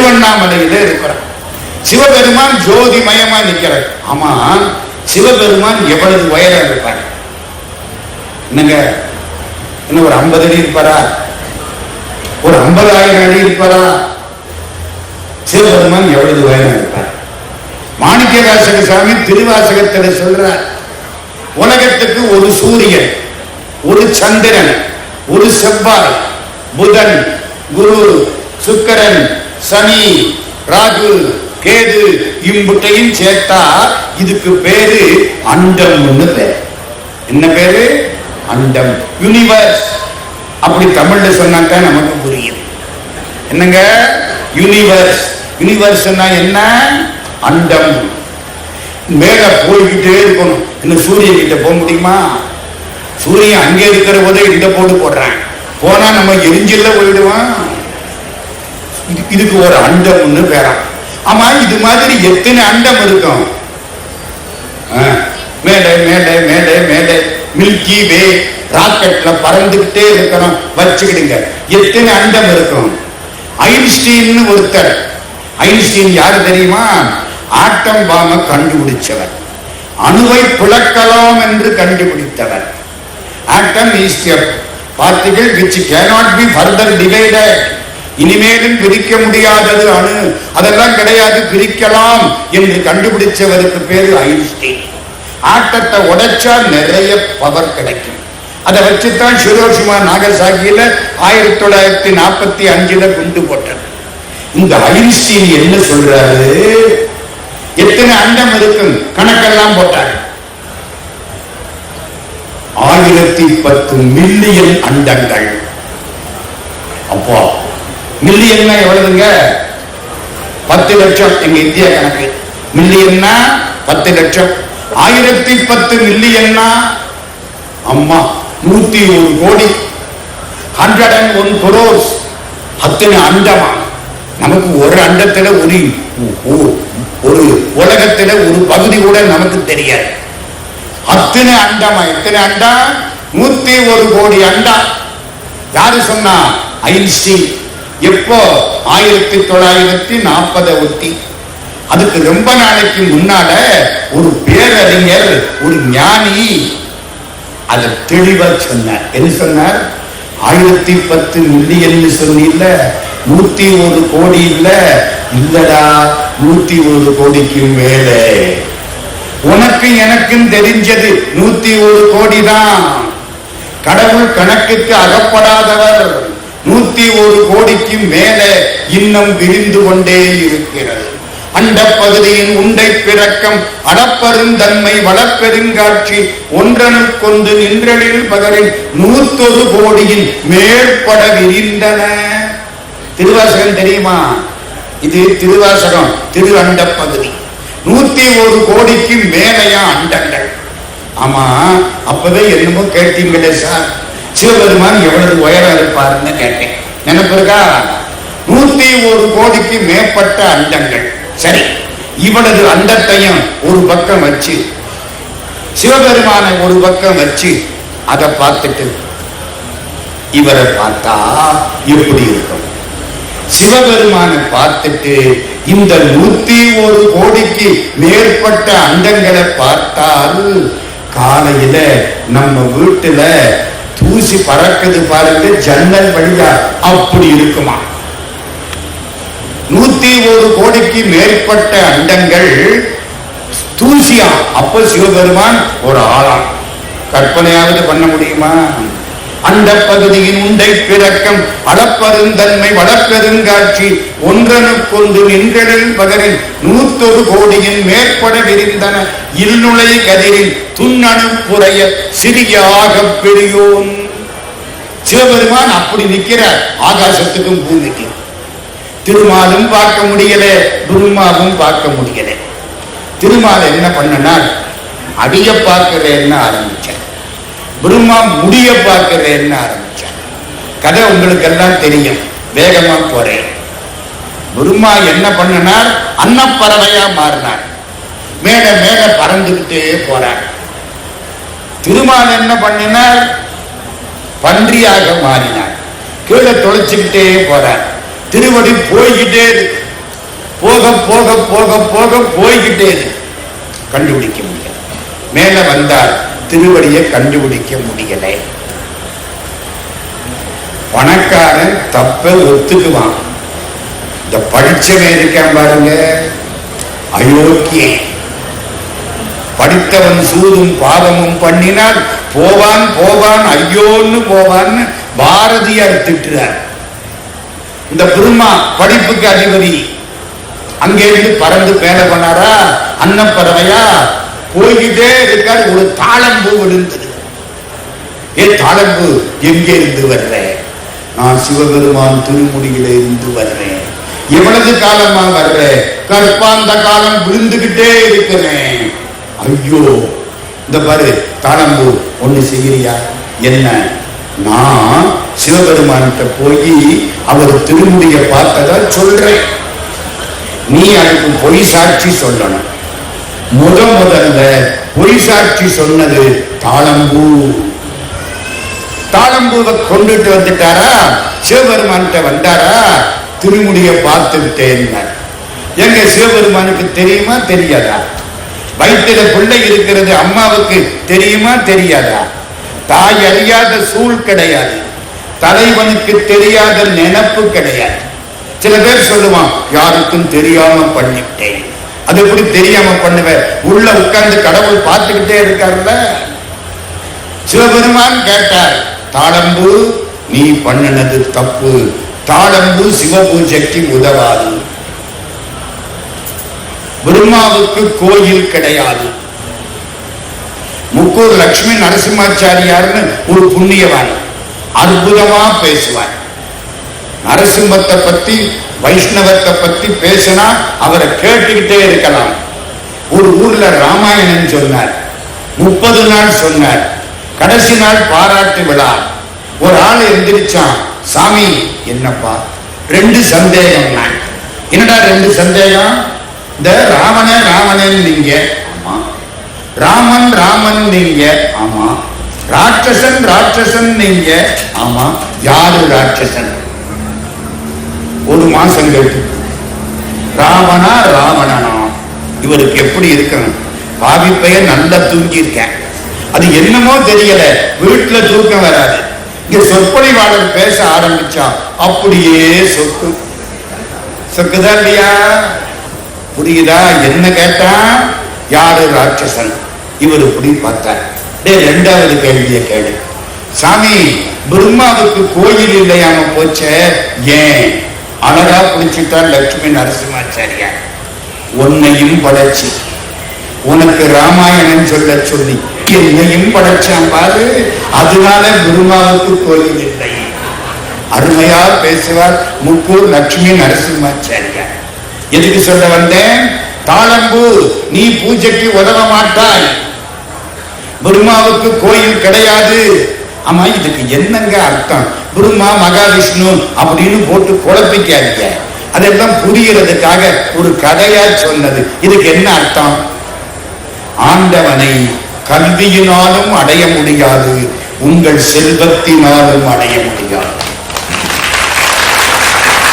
திருவண்ணாமலையில இருக்கிறார். சிவபெருமான் ஜோதிமயமா நிற்கிறார். ஆமா, சிவபெருமான் எவ்வளவு உயரம் இருப்பார்? என்னங்க, என்ன ஒரு 50 அடி இருப்பாரா? ஒரு 50,000 அடி இருப்பாரா? சிவபெருமான் எவ்வளவு உயரம் இருப்பார்? மாணிக்கவாசக சாமி திருவாசகத்தில் சொல்றார், உலகத்துக்கு ஒரு சூரியன், ஒரு சந்திரன், ஒரு செவ்வாய், புதன், குரு, சுக்கிரன், சனி, ராகு, கேது இம்புட்டையும் சேர்த்தா இதுக்கு பேரு அண்டம். என்ன பேரு? அண்டம், யூனிவர்ஸ். அப்படி தமிழ்ல சொன்னாக்கா நமக்கு புரியும். என்னங்க யூனிவர்ஸ்? யூனிவர்ஸ் என்ன? அண்டம். மேல போய்கிட்டே இருக்கணும். இன்னும் சூரியன் கிட்ட போக முடியுமா? சூரியன் அங்கே இருக்கிற போதே இந்த போட்டு போடுறான், போனா நம்ம எரிஞ்சில்ல போயிடுவான். இதுக்கு ஒரு அண்டம்னு பேரான். ஆமா, இது மாதிரி எத்தனை அண்டம் இருக்கும்? மேலே மேலே மேலே மேலே மில்கி வே ராக்கெட்ல பறந்துகிட்டே இருக்கணும். வச்சுக்கிடுங்க, எத்தனை அண்டம் இருக்கும்? ஐன்ஸ்டீன் ஒருத்தர். ஐன்ஸ்டீன் யாரு தெரியுமா? ஆட்டம் பாம கண்டுபிடிச்சவர், அணுவை பிளக்கலாம் என்று கண்டுபிடித்தவர். Atom is a particle which cannot be further divided. இனிமேலும் பிரிக்க முடியாதது அணு, அதெல்லாம் கிடையாது, பிரிக்கலாம் என்று கண்டுபிடிச்சவருக்கு பேரு ஐன்ஸ்டீன். ஆட்டத்தை உடைச்சா நிறைய பவர் கிடைக்கும். அதை வச்சுதான் ஹிரோஷிமா நாகசாகியில 1945 குண்டு போட்டது. இந்த ஐன்ஸ்டீன் என்ன சொல்றாரு? எத்தனை அண்டம் இருக்கும் கணக்கெல்லாம் போட்டார். 1010 மில்லியன் அண்டங்கள். அப்போ மில்லியன்னா எவ்வளவுங்க? 10 லட்சம். எங்க இந்திய கணக்கு மில்லியன்னா 10 லட்சம். 1010 மில்லியன்னா அம்மா 101 கோடி, 101 crores. அத்தனை அண்டமா? நமக்கு ஒரு அண்டத்துல ஒரு உலகத்துல ஒரு பகுதி கூட நமக்கு தெரியாது. அத்தனை அண்டமா? எத்தனை அண்டா? 101 கோடி அண்டா. யாரு சொன்னா? ஐன்ஸ்டீன். எப்போ? 1940 ஒட்டி. அதுக்கு ரொம்ப நாளைக்கு முன்னால ஒரு பேரறிஞர், ஒரு ஞானி அதை தெளிவா சொன்னார். என்ன சொன்னார்? 1010 மில்லியன் சொன்ன 101 கோடி இல்ல, இல்லடா 101 கோடிக்கு மேலே. உனக்கு எனக்கும் தெரிஞ்சது 101 கோடி தான். கடவுள் கணக்குக்கு அகப்படாதவர். 101 கோடிக்கு மேலே இன்னும் விரிந்து கொண்டே இருக்கிறது. அண்ட பகுதியின் உண்டை பிறக்கம் அளப்பெருந்தன்மை வளப்பெருங்காட்சி ஒன்றனுக்கொண்டு நின்றலில் பகரின் 101 கோடியின் மேற்பட விரிந்தன. திருவாசகம் தெரியுமா? இது திருவாசகம், திரு அண்ட பகுதி. 101 கோடிக்கு மேலையா அண்டங்கள். ஆமா, அப்பவே என்னமோ கேட்டீங்களே சார், சிவபெருமான் எவ்வளவு உயரம் இருப்பாருன்னு கேட்டேன். நினைப்பிருக்கா? 101 கோடிக்கு மேற்பட்ட அண்டங்கள். சரி, இவ்வளவு அண்டத்தையும் ஒரு பக்கம் வச்சு, சிவபெருமான ஒரு பக்கம் வச்சு, அதை பார்த்துட்டு இவரை பார்த்தா எப்படி இருக்கும்? சிவபெருமானை பார்த்துட்டு இந்த 101 கோடிக்கு மேற்பட்ட அண்டங்களை பார்த்தால் காலையில நம்ம வீட்டுல தூசி பறக்குது பாருங்க, ஜன்னல் வழியா, அப்படி இருக்குமா? 101 கோடிக்கு மேற்பட்ட அண்டங்கள் தூசியா. அப்ப சிவபெருமான் ஒரு ஆளா? கற்பனையாவது பண்ண முடியுமா? அந்த பகுதியின் உண்டை பிறக்கம் அளப்பெருந்தன்மை வளப்பெருங்காட்சி ஒன்றனுக்கொண்டு நின்றலில் பகரின் 101 கோடியின் மேற்பட விரிந்தன. இல்நுழை கதிரின் துண்ணணு புறைய சிறியாக பெரியோன். சிவபெருமான் அப்படி நிற்கிறார், ஆகாசத்துக்கும் பூமிக்கும். திருமாலும் பார்க்க முடியல, பிரம்மாவும் பார்க்க முடியல. திருமால் என்ன பண்ணனார்? அடிய பார்க்கிறேன்னு ஆரம்பிச்சார். பிரம்மா முடிய பார்க்கிறேன்னு ஆரம்பிச்சார். கதை உங்களுக்கு எல்லாம் தெரியும், வேகமா போறேன். பிரம்மா என்ன பண்ணனார்? அன்னப்பறவையா மாறினார். மேல மேல பறந்துகிட்டே போறார். திருமால் என்ன பண்ணினார்? பன்றியாக மாறினார். கீழே தொலைச்சுக்கிட்டே போறார். திருவடி போய்கிட்டே இருக்கு. போக போக போக போக போய்கிட்டே கண்டுபிடிக்க முடியல. மேல வந்தார், திருவடியை கண்டுபிடிக்க முடியல. பணக்காரன் தப்ப ஒத்துக்குவான். இந்த படிச்சவன் இருக்கான் பாருங்க, அயோக்கியன். படித்தவன் சூதும் பாவமும் பண்ணினால் போவான் போவான் ஐயோன்னு போவான்னு பாரதியார் திட்டுறார். இந்த பிரம்மா படிப்புக்கு அதிபதி, அங்கே இருந்து பறந்து மேல பண்ணாரா, அன்னப்பறவையா போய்கிட்டே இருக்கார். ஒரு தாளம்பூ விழுந்தது. தாளம்பூ எங்கே இருந்து வர்ற? நான் சிவபெருமான் திருமுடியில இருந்து வர்றேன். எவ்வளவு காலமா வர்ற? கற்பாந்த காலம் விழுந்துகிட்டே இருக்கிறேன். ஐயோ, இந்த பாரு தாளம்பூ, ஒண்ணு செய்யறியா? என்ன? நான் சிவபெருமான்கிட்ட போய் அவர் திருமுடிய பார்த்ததா சொல்றேன். நீ அதுக்கு பொய் சாட்சி சொல்லணும். முதல்ல பொய் சாட்சி சொன்னது தாளம்பூ. தாளம்பூவை கொண்டுட்டு வந்துட்டாரா, சிவபெருமான்கிட்ட வந்தாரா, திருமுடிய பார்த்துட்டேன். எங்க சிவபெருமானுக்கு தெரியுமா தெரியாதா? வயிற்றுல பிள்ளை இருக்கிறது அம்மாவுக்கு தெரியுமா தெரியாதா? தாய் அறியாத சூழ் கிடையாது, தலைவனுக்கு தெரியாத நினைப்பு கிடையாது. சில பேர் சொல்லுவான், யாருக்கும் தெரியாம பண்ணிட்டேன். அது எப்படி தெரியாம பண்ணுவேன்? உள்ள உட்கார்ந்து கடவுள் பார்த்துக்கிட்டே இருக்காருல்ல. சிவபெருமான் கேட்டார், தாளம்பூ நீ பண்ணினது தப்பு. தாளம்பூ சிவபூஜைக்கு உதவாது. பிரம்மாவுக்கு கோயில் கிடையாது. முக்கூர் லட்சுமி நரசிம்மாச்சாரியார்னு ஒரு புண்ணியவான், அற்புதமா பேசுவார். நரசிம்மத்தை பத்தி வைஷ்ணவத்தை பத்தி பேசினா அவரை கேட்டுக்கிட்டே இருக்கலாம். ஒரு ஊர்ல ராமாயணம் சொன்னார், 30 நாள் சொன்னார். கடைசி நாள் பாராட்டு விழா. ஒரு ஆள் எந்திரிச்சான், சாமி என்னப்பா 2 சந்தேகம். என்னடா 2 சந்தேகம்? இந்த ராவணன் நீங்க, ஆமா. ராமன் ராமன் நீங்க, ஆமா. ராட்சசன் நீங்க, ஆமா. யாரு ராட்சசன்? ஒரு மாசம் கேட்டு, ராவணா ராவணனா? இவருக்கு எப்படி இருக்கணும்? பாவி பெயர் நல்லா தூங்கி இருக்கேன். அது என்னமோ தெரியல, வீட்டுல தூக்கம் வராது. இங்க சொற்பொழிவாளர் பேச ஆரம்பிச்சா அப்படியே சொக்குதா இல்லையா? புரியுதா? என்ன கேட்டா, யாரு ராட்சசன்? இவர் இப்படி பார்த்தார். 2வது கேள்வியை கேளு. சாமி, பிரம்மாவுக்கு கோயில் இல்லையாம போச்ச, ஏன்? அழகா பிடிச்சிட்டார் லட்சுமி நரசிம்மாச்சாரியார். உன்னையும் படைச்சு உனக்கு ராமாயணம் சொல்ல சொல்லி என்னையும் படைச்சான் பாரு, அதனால பிரம்மாவுக்கு கோயில் இல்லை. அருமையா பேசுவார் முக்கூர் லட்சுமி நரசிம்மாச்சாரியார். எதுக்கு சொல்ல வந்தேன்? தாளம்பூ நீ பூஜைக்கு உதவ மாட்டாய், பிரம்மாவுக்கு கோயில் கிடையாது. ஆமா, இதுக்கு என்னங்க அர்த்தம்? பிரம்மா மகாவிஷ்ணு அப்படின்னு போட்டு குழப்பிக்காதீங்க. அதெல்லாம் புரியறதுக்காக ஒரு கதையா சொன்னது. இதுக்கு என்ன அர்த்தம்? ஆண்டவனை கல்வியினாலும் அடைய முடியாது, உங்கள் செல்வத்தினாலும் அடைய முடியாது.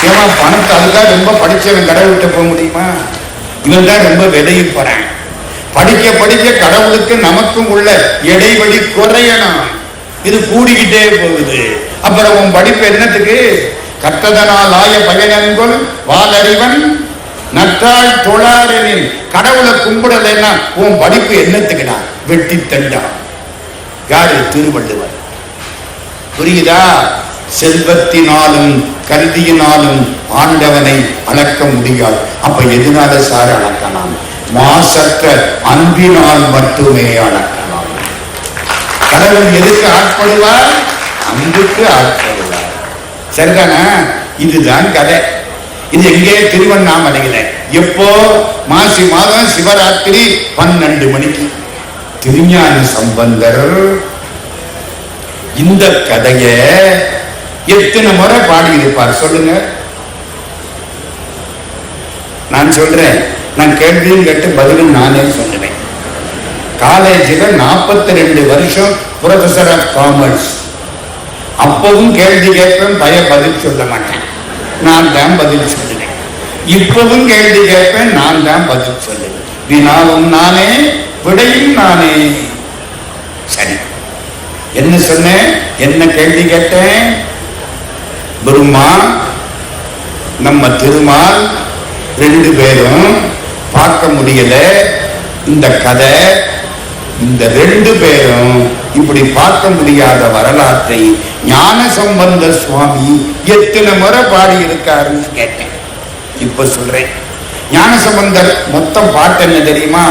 ஏமா பணத்தை அதுக்காக ரொம்ப படிச்சவன் கடவுள்கிட்ட போக முடியுமா? இவன் தான் ரொம்ப விலையை போறான். படிக்க படிக்க கடவுளுக்கு நமக்கும் உள்ள இடைவெளி குறையணும். இது கூடிக்கிட்டே போகுது. அப்புறம் உன் படிப்பு என்னத்துக்கு? கற்றதனால் ஆய பயனென்கொள் வாலறிவன் நற்றாள் தொழாரின். கடவுளை கும்பிடலைன்னா உன் படிப்பு என்னத்துக்குடா? வெட்டி தண்டா. யாரு? திருவள்ளுவர். புரியுதா? செல்வத்தினாலும் கல்வியினாலும் ஆண்டவனை அளக்க முடியாது. அப்ப எதனால சார் அளக்கலாம்? மாசற்ற அன்பினால் மட்டுமே அளக்கலாம். கடவுள் எதுக்கு ஆட்படுவார்? அன்புக்கு ஆட்படுவார். சரிதானா? இதுதான் கதை. இது எங்கே? திருவண்ணாமலையில. எப்போ? மாசி மாதம் சிவராத்திரி 12 மணிக்கு. திருஞான சம்பந்தர் இந்த கதைய எத்தனை முறை பாடி இருப்பார் சொல்லுங்க. நான் சொல்றேன், நான் கேள்வியும் கேட்டு பதிலும் நானே சொல்லுவேன். காலேஜில் 42 வருஷம் ப்ரொஃபஸர் ஆஃப் காமர்ஸ். அப்பவும் கேள்வி கேட்பேன், பதில் சொல்ல மாட்டேன். நான் தான் பதில் சொல்லுவேன். இப்பவும் கேள்வி கேட்பேன், நான் தான் பதில் சொல்லுவேன். வினாவும் நானே, விடையும் நானே. சரி, என்ன சொன்னேன்? என்ன கேள்வி கேட்டேன்? பிரம்மா நம்ம திருமால் ரெண்டு பேரும் பார்க்க முடியல. இந்த கதை, இந்த ரெண்டு பேரும் இப்படி பார்க்க முடியாத வரலாற்றை ஞானசம்பந்த சுவாமி எத்தனை முறை பாடி இருக்காருன்னு கேட்டேன். இப்ப சொல்றேன். ஞானசம்பந்தர் மொத்தம் பாட்டு என்ன தெரியுமா?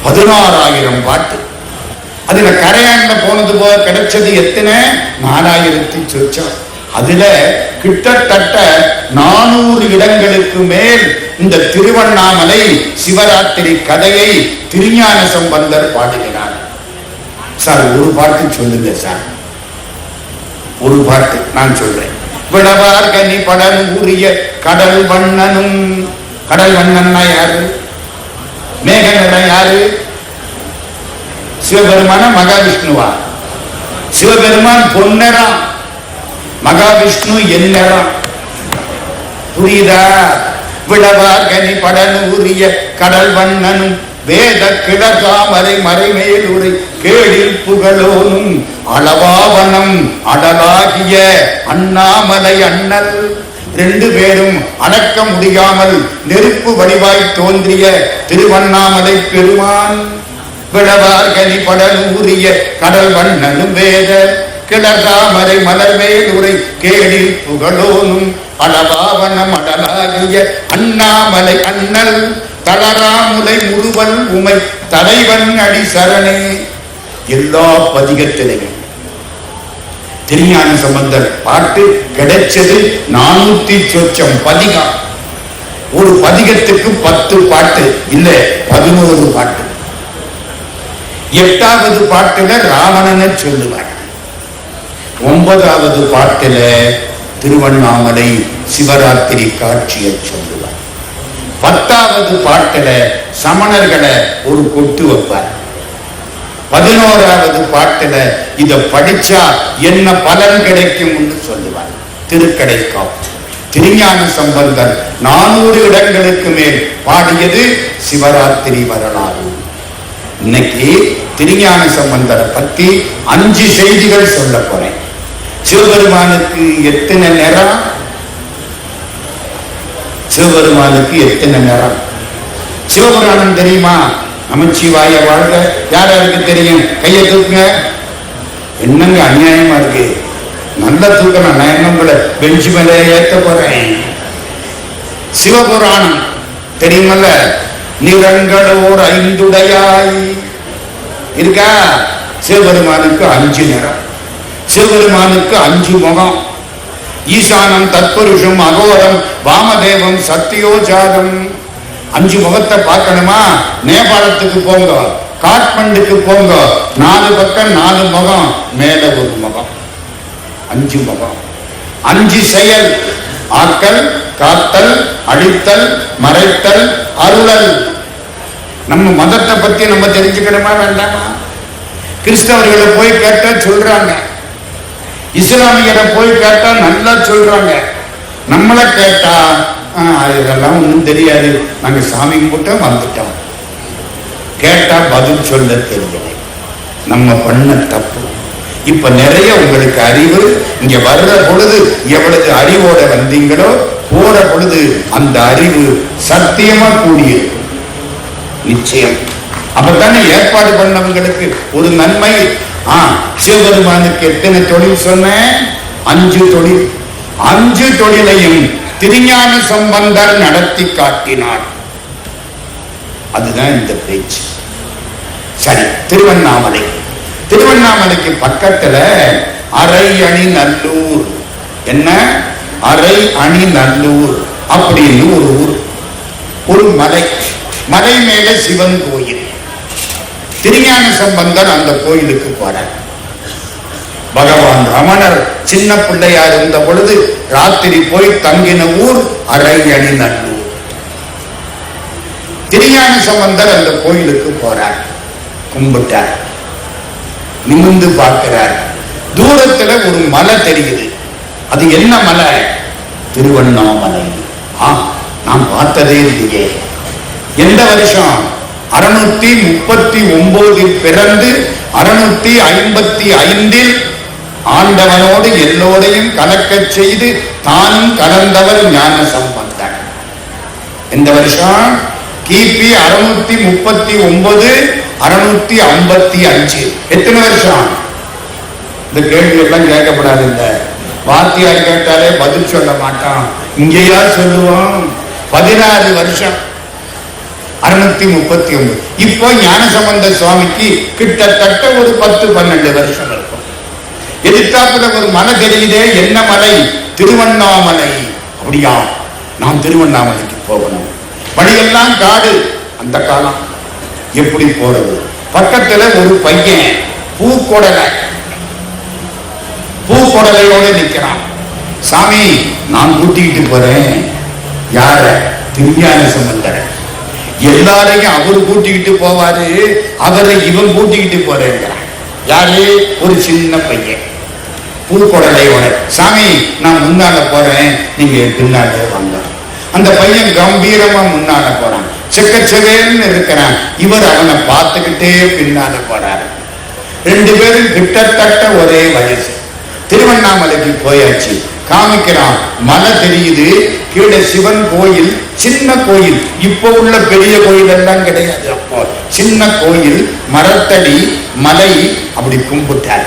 16,000 பாட்டு. அதுல கரையாண்ட போனது போக கிடைச்சது எத்தனை? 4,000 சொச்சம். அதுல கிட்டத்தட்ட 400 இடங்களுக்கு மேல் இந்த திருவண்ணாமலை சிவராத்திரி கதையை திருஞான சம்பந்தர் பாடுகிறார். சார் ஒரு பாட்டு சொல்லுங்க சார், ஒரு பாட்டு நான் சொல்றேன். விடவார் கனி படல் உரிய கடல் வண்ணனும். கடல் வண்ணன்னா யாரு? மேக நிறம் யாரு? சிவபெருமான மகாவிஷ்ணுவா? சிவபெருமான் பொன்னரம், மகாவிஷ்ணு எந்நரம். புரியுதா? விடவார் கனி படல் உரிய கடல் வண்ணனும் வேத கிடதாமரை மறைமேல் உரை கேடில் புகழோனும் அளவாவனம் அடலாகிய அண்ணாமலை அண்ணல். ரெண்டு பேரும் அடக்க முடியாமல் நெருப்பு வடிவாய் தோன்றிய திருவண்ணாமலை பெருமான். விடவார் கனி படல் உரிய கடல் வண்ணனும் வேத கிளர்தாமரை மலர்மேல் உரை கேடில் புகழோனும் அளவாவனம் அடலாகிய அண்ணாமலை அண்ணல். தளராமுலை முழுவல் உமை தலைவன் அடி சரணே. எல்லா பதிகத்திலையும் திருஞான சம்பந்தர் பாட்டு கிடைச்சது 400 சொச்சம் பதிகம். ஒரு பதிகத்துக்கு 10 பாட்டு இல்ல, 11 பாட்டு. 8வது பாட்டுல ராவணனை சொல்லுவார். 9வது பாட்டுல திருவண்ணாமலை சிவராத்திரி காட்சியை சொல்லுவார். 10வது பாட்டுல சமணர்களை ஒரு கொட்டு வைப்பார். 11வது பாட்டுல இத படிச்சா என்ன பலன் கிடைக்கும் சொல்லுவார். திருக்கடைக்காப்பு. திருஞான சம்பந்தர் 400 இடங்களுக்கு மேல் பாடியது சிவராத்திரி வரலாறு. இன்னைக்கு திருஞான சம்பந்தரை பத்தி 5 செய்திகள் சொல்ல போறேன். சிவபெருமானுக்கு எத்தனை நிறம்? சிவபெருமானுக்கு எத்தனை நிறம்? சிவபுராணம் தெரியுமா? நமச்சிவாய வாழ்க. யார் யாருக்கு தெரியும்? கையை தூக்குங்க. என்னங்க அநியாயமா இருக்கு. நல்ல தூக்கணும். நான் என்ன உங்களை பெஞ்சு மேல ஏற்ற போறேன். சிவபுராணம் தெரியுமல்ல? நிறங்களோர் 5 இருக்கா? சிவபெருமானுக்கு 5 நிறம். சிவபெருமானுக்கு 5 முகம். ஈசானம், தத்புருஷம், அகோரம், வாமதேவம், சத்தியோஜாதம். 5 முகத்தை பார்க்கணுமா? நேபாளத்துக்கு போங்க, காட்மண்டுக்கு போங்க. 4 பக்கம் 4 முகம், மேல ஒரு முகம். 5 முகம். 5 செயல்: ஆக்கல், காத்தல், அழித்தல், மறைத்தல், அருளல். நம்ம மதத்தை பத்தி நம்ம தெரிஞ்சுக்கணுமா வேண்டாமா? கிறிஸ்தவர்களை போய் கேட்டா சொல்றாங்க, இஸ்லாமியரை போய் கேட்டா நல்லா சொல்றாங்க. நம்மளை கேட்டா இதெல்லாம் ஒன்றும் தெரியாது, நாங்க சாமி கும்பிட்டா வந்துட்டோம். கேட்டா பதில் சொல்ல தெரியல. நம்ம பண்ண தப்பு. இப்ப நிறைய உங்களுக்கு அறிவு இங்க வர்ற பொழுது எவ்வளவு அறிவோட வந்தீங்களோ போற பொழுது அந்த அறிவு சத்தியமா கூடியது நிச்சயம். அப்பதானே ஏற்பாடு பண்ணவங்களுக்கு ஒரு நன்மை. சிவபெருமானுக்கு எத்தனை தொழில் சொன்ன? 5 தொழில். 5 தொழிலையும் திருஞான சம்பந்தர் நடத்தி காட்டினார். அதுதான் இந்த பேச்சு. சரி, திருவண்ணாமலை. திருவண்ணாமலைக்கு பக்கத்துல அரை அணி நல்லூர். என்ன? அரை அணி நல்லூர் அப்படின்னு ஒரு ஊர், ஒரு மலை. மலை மேல சிவன் கோயில். திருஞான சம்பந்தர் அந்த கோயிலுக்கு போறார். பகவான் ரமணர் சின்ன பிள்ளையா இருந்த பொழுது ராத்திரி போய் தங்கின ஊர் அரை அணி நல்லூர். திருஞான சம்பந்தர் அந்த கோயிலுக்கு போறார். கும்பிட்டார். நிமிர்ந்து பார்க்கிறார். தூரத்துல ஒரு மலை தெரியுது. அது என்ன மலை? திருவண்ணாமலை. நாம் பார்த்ததே இல்லையே. எந்த வருஷம்? 639 பிறந்து 655 ஆண்டவனோடு எல்லோரையும் கலக்கச் செய்து தானும் கலந்தவர் ஞான சம்பந்தர். இந்த வருஷம் கிபி 639 655. எத்தனை வருஷம்? இந்த கேள்வி எல்லாம் கேட்கப்படாது. இந்த வாத்தியார் கேட்டாலே பதில் சொல்ல மாட்டான், இங்கேயா சொல்லுவோம். 16 வருஷம் 639. இப்போ ஞானசம்பந்த சுவாமிக்கு கிட்டத்தட்ட ஒரு 10-12 வருஷம் இருக்கும். எதிர்த்தாப்புல ஒரு மலை தெரியுதே, என்ன மலை? திருவண்ணாமலை. அப்படியா? நாம் திருவண்ணாமலைக்கு போகணும். வழியெல்லாம் காடு. அந்த காலம் எப்படி போறது? பக்கத்துல ஒரு பையன் பூக்கொடலையோட நிக்கிறான். சாமி, நான் கூட்டிக்கிட்டு போறேன். யார? திருஞான சம்பந்தர. எல்லாரையும் அவரு கூட்டிக்கிட்டு போவாரு, அவரை இவன் கூட்டிக்கிட்டு போறேங்கிறான். யாரு? ஒரு சின்ன பையன் பூக்கொடலையோட. சாமி, நான் முன்னால போறேன், நீங்க பின்னால வாங்க. அந்த பையன் கம்பீரமா முன்னால போறான், செக்கச்சவேன்னு இருக்கிறான். இவர் அவனை பார்த்துக்கிட்டே பின்னால போறாரு. 2 பேரும் கிட்டத்தட்ட ஒரே வயசு. திருவண்ணாமலைக்கு போயாச்சு. காமிக்கிறான், மலை தெரியுது, கீழே சிவன் கோயில், சின்ன கோயில். இப்போ உள்ள பெரிய கோயில் எல்லாம் கிடையாது. அப்போ சின்ன கோயில், மரத்தடி, மலை. அப்படி கும்பிட்டார்.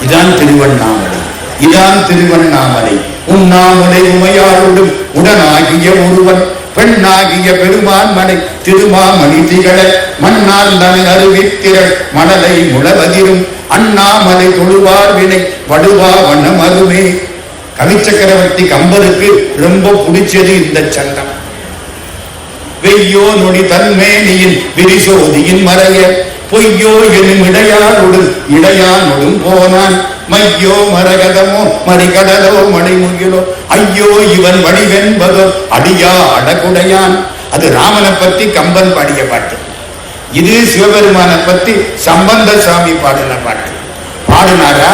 இதான் திருவண்ணாமலை, இதான் திருவண்ணாமலை. உண்ணாமலை உமையாளுடன் உடனாகிய ஒருவன் பெண்ணாகிய பெருமான் மலை திருமாமணி திகழ மண்ணால் தனை அறிவித்திரள் மணலை முழவதிரும் அண்ணாமலை தொழுவார் வினை வடுவா வண்ணம் அருமே. கவிச்சக்கரவர்த்தி கம்பருக்கு ரொம்ப பிடிச்சது இந்த சந்தம். வெய்யோ நொடி தன்மேனியின் விரிசோதியின் மறைய பொய்யோ எனும் இடையானொடும் போனான். மையோ மரகதமோ மறிகடலோ மணிமுகிலோ ஐயோ இவன் வடிவென்பதோ அடியா அடகுடையான். அது ராமனை பத்தி கம்பன் பாடிய பாட்டு. இது சிவபெருமானை பத்தி சம்பந்த சாமி பாடின பாட்டு. பாடினாரா?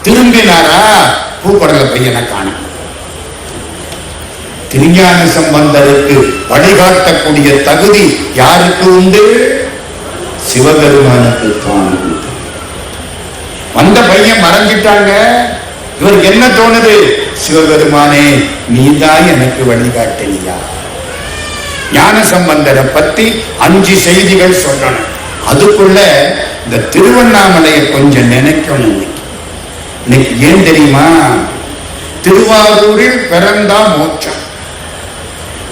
திரும்பினாரா? பூக்கொடல பையனை காண. திருஞான சம்பந்தருக்கு வழிகாட்டக்கூடிய தகுதி யாருக்கு உண்டு? சிவபெருமானுக்கு தான். வந்த பையன் மறந்துட்டாங்க. இவருக்கு என்ன தோணுது? சிவபெருமானே, நீதான் எனக்கு வழிகாட்டலியா? ஞான சம்பந்தரை பத்தி 5 செய்திகள் சொல்லணும். அதுக்குள்ள இந்த திருவண்ணாமலையை கொஞ்சம் நினைக்கணும். இன்னைக்கு ஏன் தெரியுமா? திருவாரூரில் பிறந்தா மோட்சம்.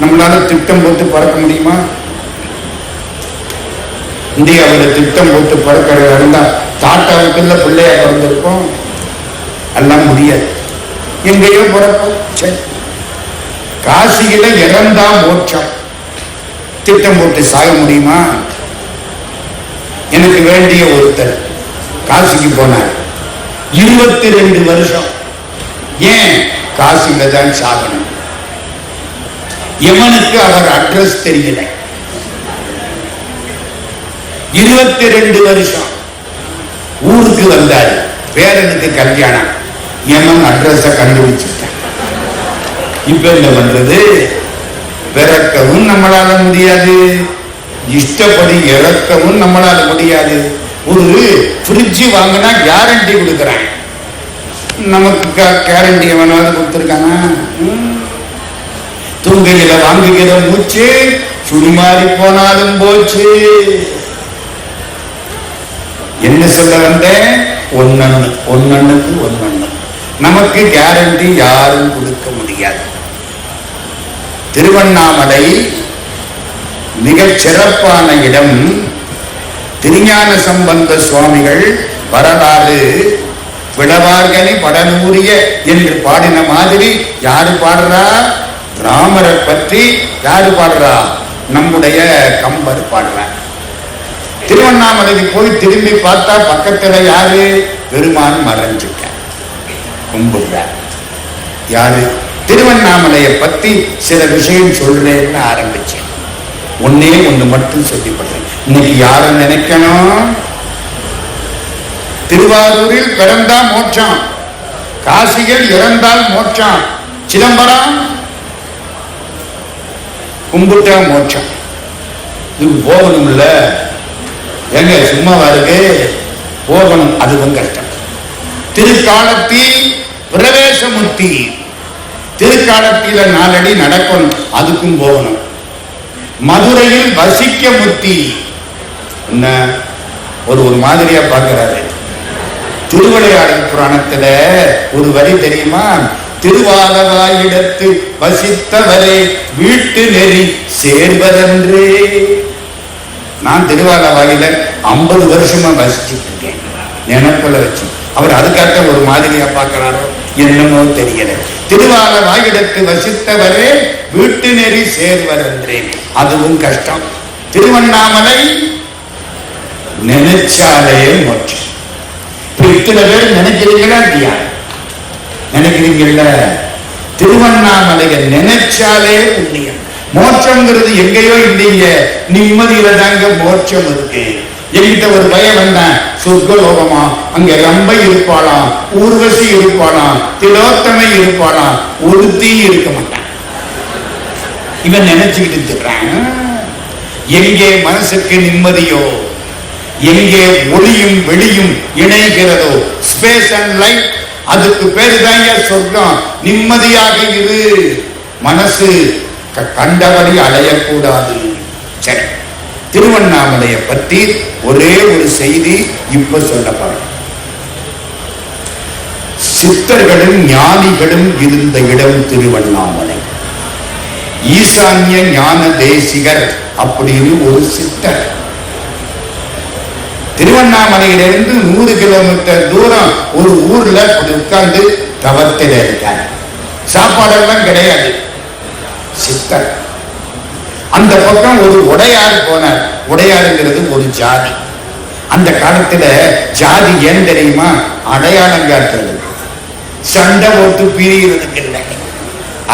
நம்மளால திட்டம் போட்டு பறக்க முடியுமா? இந்தியாவில் திட்டம் போட்டு பறக்கிறதா இருந்தா தாட்டாவுக்குள்ள பிள்ளையா பிறந்திருப்போம். எல்லாம் முடியாது. எங்கேயோ பிறப்போம். சரி, காசியில இறந்தா மோட்சம். திட்டம் போட்டு சாக முடியுமா? எனக்கு வேண்டிய ஒருத்தர் காசிக்கு போனார். 22 வருஷம். ஏன்? காசியில தான் சாகணும். யமனுக்கு அவர் அட்ரஸ் தெரியல. 22 வருஷம் ஊருக்கு வந்தார். பேரனுக்கு கல்யாணம். யமன் அட்ரஸ கண்டுபிடிச்சிட்டான். இப்ப என்ன பண்றது? பிறக்கவும் நம்மளால முடியாது, இஷ்டப்படி இறக்கவும் நம்மளால முடியாது. ஒரு ஃப்ரிட்ஜ் வாங்கினா கேரண்டி கொடுக்குறாங்க. நமக்கு கேரண்டி எவனாவது கொடுத்துருக்கானா? தூங்கையில வாங்குகிற மூச்சு சுடிமாறி போனாலும் போச்சு. என்ன சொல்ல வந்தேன்? ஒன்னொன்னுக்கு ஒன்னொன்னு. நமக்கு கேரண்டி யாரும் கொடுக்க முடியாது. திருவண்ணாமலை மிகச் சிறப்பான இடம். திருஞான சம்பந்த சுவாமிகள் வரலாறு விடவார்கனி படனூரிய என்று பாடின மாதிரி யாரு பாடுறா? ராமரை பற்றி யாரு பாடுறா? நம்முடைய கம்பர் பாடுறார். திருவண்ணாமலைக்கு போய் திரும்பி பார்த்தா பக்கத்துல யாரு? பெருமான் மறைஞ்சிட்ட கும்பிடுறார். யாரு? திருவண்ணாமலையை பத்தி சில விஷயம் சொல்றேன்னு ஆரம்பிச்சேன். ஒன்னே ஒண்ணு மட்டும் சொல்லிப்படுறேன். இன்னைக்கு யாரை நினைக்கணும்? திருவாரூரில் பிறந்தா மோட்சம், காசியில் இறந்தால் மோட்சம். சிதம்பரம் கும்பிட்டா மோட்சம். இதுக்கு போகணும்ல, எங்க சும்மாவா இருக்கு, போகணும். அதுவும் கஷ்டம். திருக்காலத்தில் பிரவேசமுத்தி, திருக்காலத்தில 4 அடி நடக்கணும், அதுக்கும் போகணும். மதுரையில் வசிக்க முத்தி, என்ன ஒரு மாதிரியா பார்க்கிறாரு. திருவிளையாடல் புராணத்துல ஒரு வரி தெரியுமா? திருவாலவாயிடத்து வசித்தவரே வீட்டு நெறி சேர்வதென்றே. நான் திருவாலவாயில 50 வருஷமா வசிச்சுட்டு இருக்கேன் நினைப்புல வச்சு. அவர் அதுக்காக ஒரு மாதிரியா பார்க்கிறாரோ என்னமோ தெரியல. திருவாலவாயிடத்து வசித்தவரே வீட்டு நெறி சேர்வதென்றே, அதுவும் கஷ்டம். திருவண்ணாமலை நினைச்சாலே மோட்சம். இத்தனை பேர் நினைக்கிறீங்களா இல்லையா? நினைக்கிறீங்கல்ல. திருவண்ணாமலையை நினைச்சாலே புண்ணியம். மோட்சம்ங்கிறது எங்கேயோ இல்லைங்க, நிம்மதியில தாங்க மோட்சம் இருக்கு. என்கிட்ட ஒரு பையன் வந்தான், சொர்க்கலோகமா, அங்க ரம்பை இருப்பாளாம், ஊர்வசி இருப்பாளாம், திலோத்தமை இருப்பாளாம், ஒருத்தி இருக்க மாட்டான். இவன் நினைச்சுக்கிட்டு இருக்கிறான். எங்கே மனசுக்கு நிம்மதியோ, எங்கே ஒளியும் வெளியும் இணைகிறதோ, ஸ்பேஸ் அண்ட் லைட், அதுக்கு பேரு தாங்க சொர்க்கம். நிம்மதியாக இரு, மனசு கண்டபடி அலையக்கூடாது. சரி, திருவண்ணாமலையை பற்றி ஒரே ஒரு செய்தி இப்ப சொல்லப்படும். சித்தர்களும் ஞானிகளும் இருந்த இடம் திருவண்ணாமலை. ஈசான்ய ஞான தேசிகர் அப்படின்னு ஒரு சித்தர் திருவண்ணாமலையிலிருந்து 100 கிலோமீட்டர் தூரம் ஒரு ஊர்ல உட்கார்ந்து தவத்தில் இருக்கார். சாப்பாடெல்லாம் கிடையாது. சித்தர் அந்த பக்கம் ஒரு உடையார் போனார். உடையாருங்கிறது ஒரு ஜாதி. அந்த காலத்துல ஜாதி ஏன் தெரியுமா? அடையாளம் காட்டுறது, சண்டை போட்டு பிரிகிறதுக்கு இல்லை.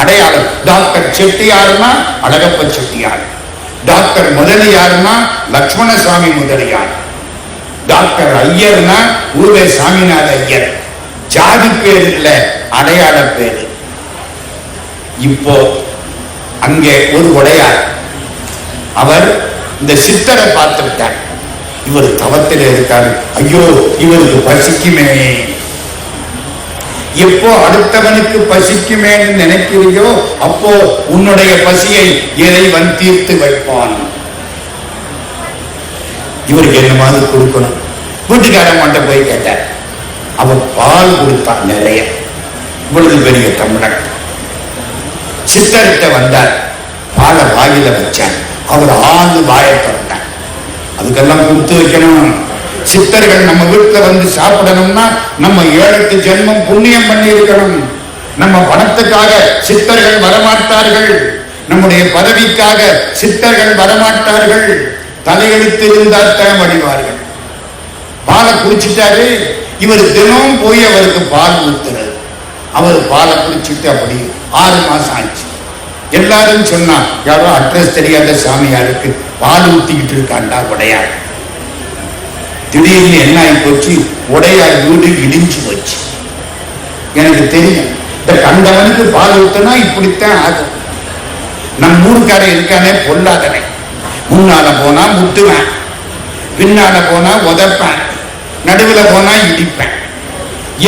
அடையாளம். Doctor செட்டியாருன்னா Alagappa Chettiar, doctor முதலியாருன்னா Lakshmanasamy Mudaliar, doctor ஐயர்னா U. Ve. Saminatha Iyer. ஜாதி பேர் இல்ல, அடையாள பேரு. இப்போ அங்கே ஒரு உடையார், அவர் இந்த சித்தரை பார்த்து விட்டார். இவர் தவத்தில் இருக்காரு, ஐயோ இவருக்கு பசிக்குமே. எப்போ அடுத்தவனுக்கு பசிக்குமேன்னு நினைக்கிறியோ அப்போ உன்னுடைய பசியை இறைவன் தீர்த்து வைப்பான். இவருக்கு என்ன மாதிரி கொடுக்கணும். வீட்டுக்காரன் மட்டும் போய் கேட்டார். அவர் பால் கொடுத்தார் நிறைய, இவ்வளவு பெரிய தமிழன். சித்தர்கிட்ட வந்தார், பாலை வாயில வச்சார். அவர் 6 வாயை திறந்தார். அதுக்கெல்லாம் கொடுத்து வைக்கணும். சித்தர்கள் நம்ம வீட்டுல வந்து சாப்பிடணும்னா நம்ம 7 ஜென்மம் புண்ணியம் பண்ணி இருக்கணும். நம்ம பணத்துக்காக சித்தர்கள் வரமாட்டார்கள், நம்முடைய பதவிக்காக சித்தர்கள் வரமாட்டார்கள். தலையெழுத்து இருந்தால்தான் வடிவார்கள். பாலை குடிச்சிட்டாரு. இவர் தினம் போய் அவருக்கு பால் ஊத்துறது. அவர் பாலை குடிச்சிட்டு அப்படி 6 மாசம் ஆச்சு. எல்லாரும் சொன்னா, யாரோ அட்ரஸ் தெரியாத சாமியாருக்கு பால் ஊத்திக்கிட்டு இருக்காண்டா உடையார். திடீர்னு என்ன ஆகி போச்சு, உடையார் வீடு இடிஞ்சு போச்சு. எனக்கு தெரியும், இந்த கண்டவனுக்கு பால் ஊத்தினா இப்படித்தான் ஆகும். நம் ஊருக்காரன் இருக்கானே பொல்லாதனை, முன்னால போனா முட்டுவேன், பின்னால போனா உதப்பேன், நடுவில் போனா இடிப்பேன்.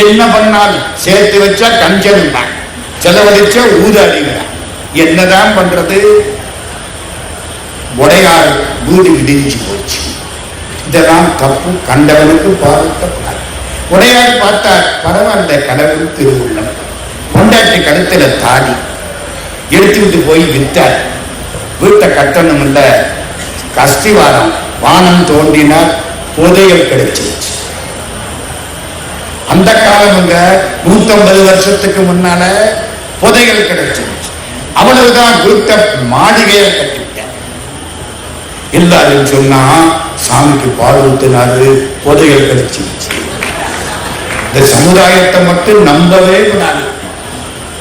என்ன பண்ணாலும் சேர்த்து வச்சா கஞ்சனும்பேன், செலவழிச்சா ஊதாடிவேன். என்னதான் பண்றது? உடையார் வீடு இடிஞ்சு போச்சு. இதெல்லாம் தப்பு. கண்டவனுக்கு பாராட்டப்படாது. உடையார் பார்த்தார், பரவாயில்ல, கடவுள் திருவுள்ளம். பொண்டாட்டி கழுத்துல தாடி எடுத்துக்கிட்டு போய் வித்தார். வீட்டை கட்டணும் இல்ல, கஸ்திவாரம் வானம் தோண்டினார், புதையல் கிடைச்சிருச்சு. அந்த காலமுங்க 150 வருஷத்துக்கு முன்னால புதையல் கிடைச்சிருச்சு. அவ்வளவுதான், வீட்ட மாளிகையை கட்டிவிட்டார். எல்லாரும் சொன்னா சாமிக்கு பால் ஊத்தினாரு, புதையல் கிடைச்சிருச்சு. இந்த சமுதாயத்தை மட்டும் நம்பவே கூடாது.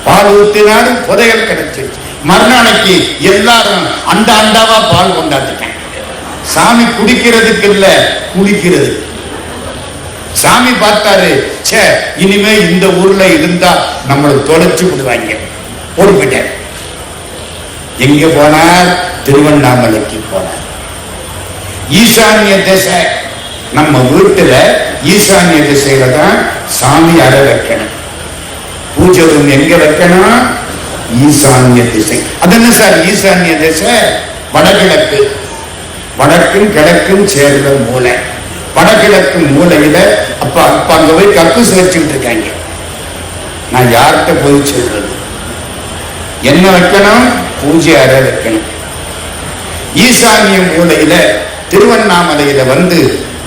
பால் ஊத்தினாரு, புதையல் கிடைச்சிருச்சு. மறுநாளைக்கு எல்லாரும் அந்த அண்டாவா பால் கொண்டாந்துட்டாங்க. சாமி குடிக்கிறதுக்கு இல்ல, குடிக்கிறது. சாமி பார்த்தாரு, சே இனிமே இந்த ஊர்ல இருந்தா நம்மளை தொலைச்சு விடுவாங்க, ஓடிவிட்டார். எங்க போனார்? திருவண்ணாமலைக்கு போனார். ஈசான்ய திசை. நம்ம வீட்டுல ஈசான்ய திசையில தான் சாமி அறை வைக்கணும். பூஜை ரூம் எங்க வைக்கணும்? ஈசான்ய திசை. அது என்ன சார் ஈசான்ய திசை? வடகிழக்கு. வடக்கும் கிழக்கும் சேர்ந்த மூலை. வடகிழக்கு மூலையில அப்ப அங்க போய் கக்கூஸ் வச்சுட்டு இருக்காங்க. நான் யார்கிட்ட போய் சொல்றது? என்ன வைக்கணும்? பூஜை அறை வைக்கணும். ஈசான்ய மூலையில திருவண்ணாமலையில வந்து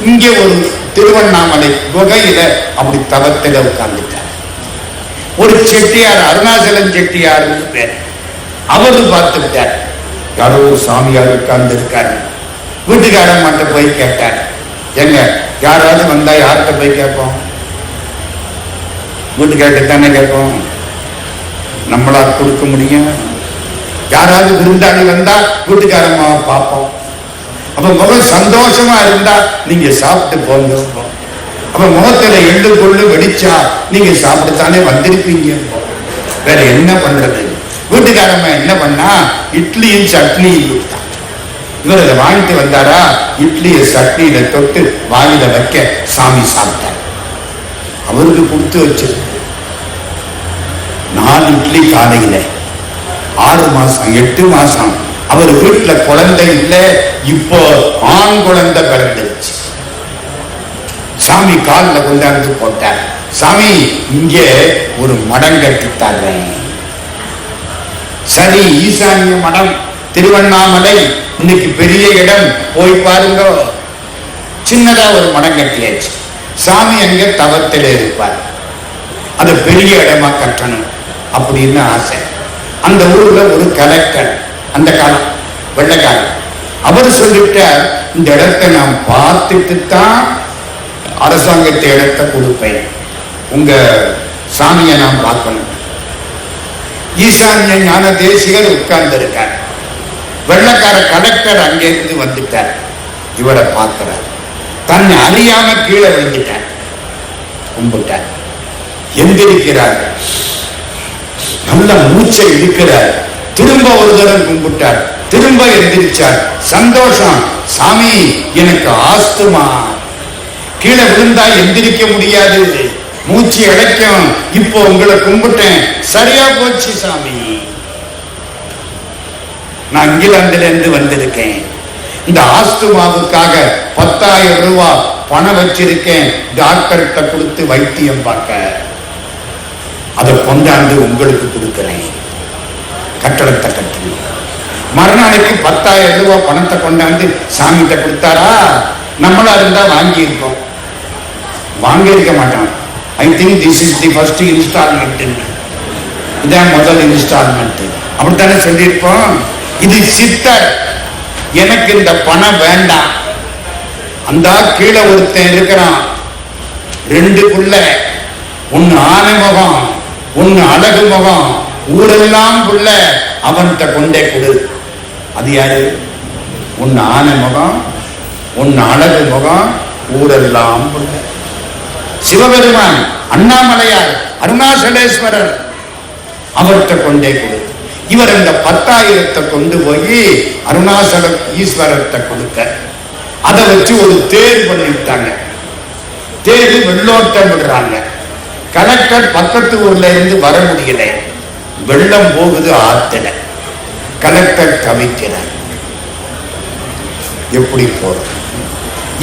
இங்கே ஒரு திருவண்ணாமலை குகையில அப்படி தவத்தில உட்கார்ந்துட்டார். ஒரு செட்டியார், அருணாசலம் செட்டியாருன்னு பேர். அவரு பார்த்துட்டார், யாரோ ஒரு சாமியார் உட்கார்ந்து இருக்காரு. வீட்டுக்காரன் மட்டும் போய் கேட்டார், எங்க யாராவது வந்தா யார்கிட்ட போய் கேட்போம்? வீட்டுக்காரத்தானே கேட்போம். நம்மளா கொடுக்க முடியும்? யாராவது விருந்தாளி வந்தா வீட்டுக்காரம்மாவை பார்ப்போம். அப்ப முகம் சந்தோஷமா இருந்தா நீங்க சாப்பிட்டு போங்க. அப்ப முகத்துல எள்ளு கொள்ளு வெடிச்சா நீங்க சாப்பிட்டுத்தானே வந்திருப்பீங்க. வேற என்ன பண்றது? வீட்டுக்காரம்மா என்ன பண்ணா, இட்லியும் சட்னியும் கொடுத்தா. இவர் அதை வாங்கிட்டு வந்தாரா, இட்லியை சட்னியில தொட்டு வாயில வைக்க சாமி சாப்பிட்டார். அவருக்கு கொடுத்து வச்சிருக்கு 4 இட்லி காலையில. 6 மாசம் 8 மாசம் அவர் வீட்டுல குழந்தை இல்லை. இப்போ ஆண் குழந்தை பிறந்துருச்சு. சாமி காலில் கொண்டாந்து போட்டார். சாமி இங்கே ஒரு மடம் கட்டி தர்றேன். சரி, ஈசான்ய மடம் திருவண்ணாமலை இன்னைக்கு பெரிய இடம், போய் பாருங்க. சின்னதா ஒரு மடம் கட்டியாச்சு. சாமி அங்க தவத்தில் இருப்பார். அது பெரிய இடமா கட்டணும் அப்படின்னு ஆசை. அந்த ஊர்ல ஒரு கலெக்டர், அந்த காலம் வெள்ளைக்காரன், அவர் சொல்லிட்டார், இந்த இடத்தை நான் பார்த்துட்டு தான் அரசாங்கத்தை இடத்தை கொடுப்பேன். உங்க சாமியை நான் பார்க்கணும். ஈசான்ய ஞான தேசிகர் உட்கார்ந்து இருக்கார். வெள்ளக்கார கலெக்டர் அங்கிருந்து வந்துட்டார். இவரை பார்க்கிறார். தன்னை அறியாம கீழே விழுந்துட்டார். கும்பிட்டார். எந்திரிக்கிறார். நல்ல மூச்சை இழுக்கிறார். திரும்ப ஒரு தரம் கும்பிட்டார். திரும்ப எந்திரிச்சார். சந்தோஷம். சாமி, எனக்கு ஆஸ்துமா, கீழே விழுந்தா எந்திரிக்க முடியாது, மூச்சு இழைக்கும். இப்போ உங்களை கும்பிட்டேன், சரியா போச்சு சாமி. நான் இங்கிலாந்துல இருந்து வந்திருக்கேன். இந்த ஆஸ்துமாவுக்காக 10,000 ரூபாய் பணம் வச்சிருக்கேன். டாக்டர்கிட்ட கொடுத்து வைத்தியம் பார்க்க. அதை கொண்டாந்து உங்களுக்கு கொடுக்கிறேன். கட்டடத்தை கட்டி மறுநாளைக்கு 10,000 ரூபாய் பணத்தை கொண்டாந்து சாமிகிட்ட கொடுத்தாரா? நம்மளா இருந்தா வாங்கி இருக்கோம். வாங்கி இருக்க மாட்டான். I think this is the first instalment. இதான் முதல் இன்ஸ்டால்மெண்ட். அப்படித்தானே சொல்லியிருப்போம். இது சித்தர். எனக்கு இந்த பணம் வேண்டாம். அந்த கீழே ஒருத்தன் இருக்கிறான். 2 புள்ள, ஒன்னு ஆனை முகம், ஒன்னு அழகு முகம், ஊரெல்லாம் புள்ள, அவன்கிட்ட கொண்டே கொடு. அது யாரு? ஒன்னு ஆனை முகம், ஒன்னு அழகு முகம், ஊரெல்லாம் புள்ள. சிவபெருமான், அண்ணாமலையார், அருணாசலேஸ்வரர், அவர்கிட்ட கொண்டே கொடு. இவர் இந்த 10,000 கொண்டு போய் அருணாசல ஈஸ்வரத்தை கொடுக்க, அதை வச்சு ஒரு தேர் பண்ணிவிட்டாங்க. தேர் வெள்ளோட்டம் விடுறாங்க. கலெக்டர் பக்கத்து ஊர்ல இருந்து வர முடியல. வெள்ளம் போகுது ஆத்துல. கலெக்டர் தவிக்கிறார். எப்படி போறது?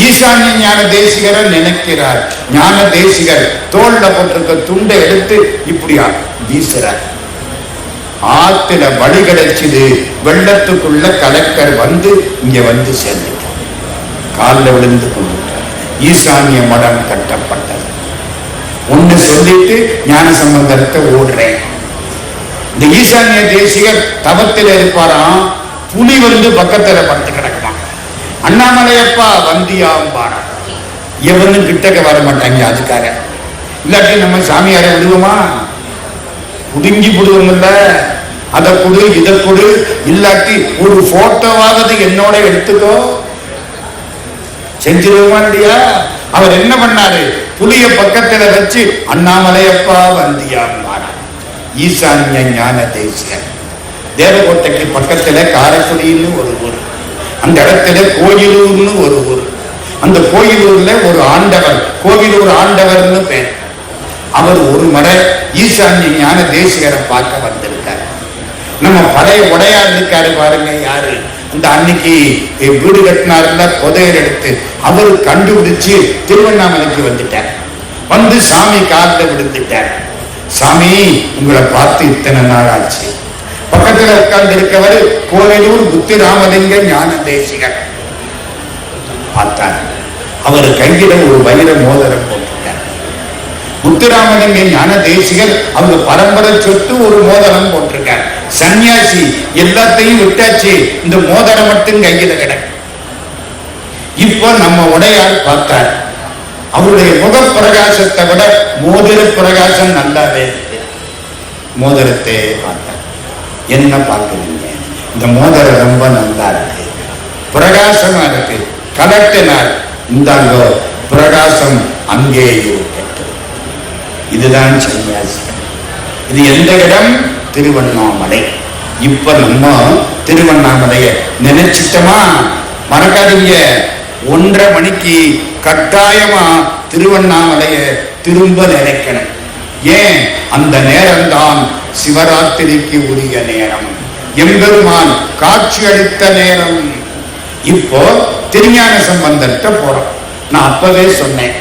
ஈசான்ய ஞான தேசிகரை நினைக்கிறார். ஞான தேசிகர் தோல்ல போட்டிருக்க துண்டை எடுத்து இப்படியா வீசுறார். ஆத்துல வழி கிடைச்சது. வெள்ளத்துக்குள்ள கலெக்டர் வந்து இங்க வந்து சேர்ந்துட்டார். காலில் விழுந்து கொண்டுட்டார். ஈசான்ய மடம் கட்டப்பட்டது. ஒண்ணு சொல்லிட்டு ஞான சம்பந்தத்தை ஓடுறேன். இந்த ஈசான்ய தேசிகர் தவத்தில் இருப்பாராம். புலி வந்து பக்கத்துல படுத்து கிடக்குமா. அண்ணாமலையப்பா வந்தியாம்பாரா. எவனும் கிட்டக்க வர மாட்டாங்க அதுக்காக. இல்லாட்டி நம்ம சாமியாரை விடுவோமா? குடுங்கி விடுவோம்ல. அதை கொடு, இதை கொடு, இல்லாட்டி ஒரு போட்டோவாவது என்னோட எடுத்துக்கோ, செஞ்சிருவோமா இல்லையா? அவர் என்ன பண்ணாரு? புலிய பக்கத்துல வச்சு அண்ணாமலையப்பா வந்தியாம்பாரா. ஈசான்ய ஞான தேசிகர் தேவகோட்டைக்கு பக்கத்துல காரைக்குடின்னு ஒரு ஊர், அந்த இடத்துல கோயிலூர்னு ஒரு ஊர். அந்த கோயிலூர்ல ஒரு ஆண்டவர், கோவிலூர் ஆண்டவர்னு பேர். அவர் ஒரு முறை ஈசான்ய ஞான தேசிகரை பார்க்க வந்திருக்காரு. நம்ம பழைய உடையார் இருக்காரு பாருங்க, யாரு இந்த அன்னைக்கு வீடு கட்டினாருல புதையர் எடுத்து அவரு கண்டுபிடிச்சு திருவண்ணாமலைக்கு வந்துட்டார். வந்து சாமி காலில் விழுந்துட்டார். சாமி, உங்களை பார்த்து இத்தனை நாள் ஆச்சு. பக்கத்துல உட்கார்ந்து இருக்கவர் கோவிலூர் முத்துராமலிங்க ஞான தேசிகர். பார்த்தார், அவர் கையில ஒரு வைர மோதிரம் போட்டுட்டார். முத்துராமலிங்க ஞான தேசிகர் அவங்க பரம்பரை சொத்து ஒரு மோதிரம் போட்டிருக்கார். சன்னியாசி, எல்லாத்தையும் விட்டாச்சு, இந்த மோதிரம் மட்டும் கையில கிடக்கு. இப்போ நம்ம உடையார் பார்த்தார், அவருடைய முக பிரகாசத்தை விட மோதிர பிரகாசம் நல்லாவே இருக்கு. மோதிரத்தை பார்த்தார். என்ன பார்க்குறீங்க? இந்த மோதிரம் ரொம்ப நல்லா இருக்கு, பிரகாசமா இருக்கு. கலெக்டனார், இந்தாங்க பிரகாசம் அங்கே இருக்கட்டும். இதுதான் சன்னியாசி. இது எந்த இடம்? திருவண்ணாமலை. இப்ப நம்ம திருவண்ணாமலைய நினைச்சிட்டோமா? மறக்காதீங்க, 1:30 மணிக்கு கட்டாயமா திருவண்ணாமலைய திரும்ப நினைக்கணும். ஏன்? அந்த நேரம்தான் சிவராத்திரிக்கு உரிய நேரம், எம்பெருமான் காட்சி அளித்த நேரம். இப்போ திருஞான சம்பந்தர்கிட்ட போறோம். நான் அப்பவே சொன்னேன்,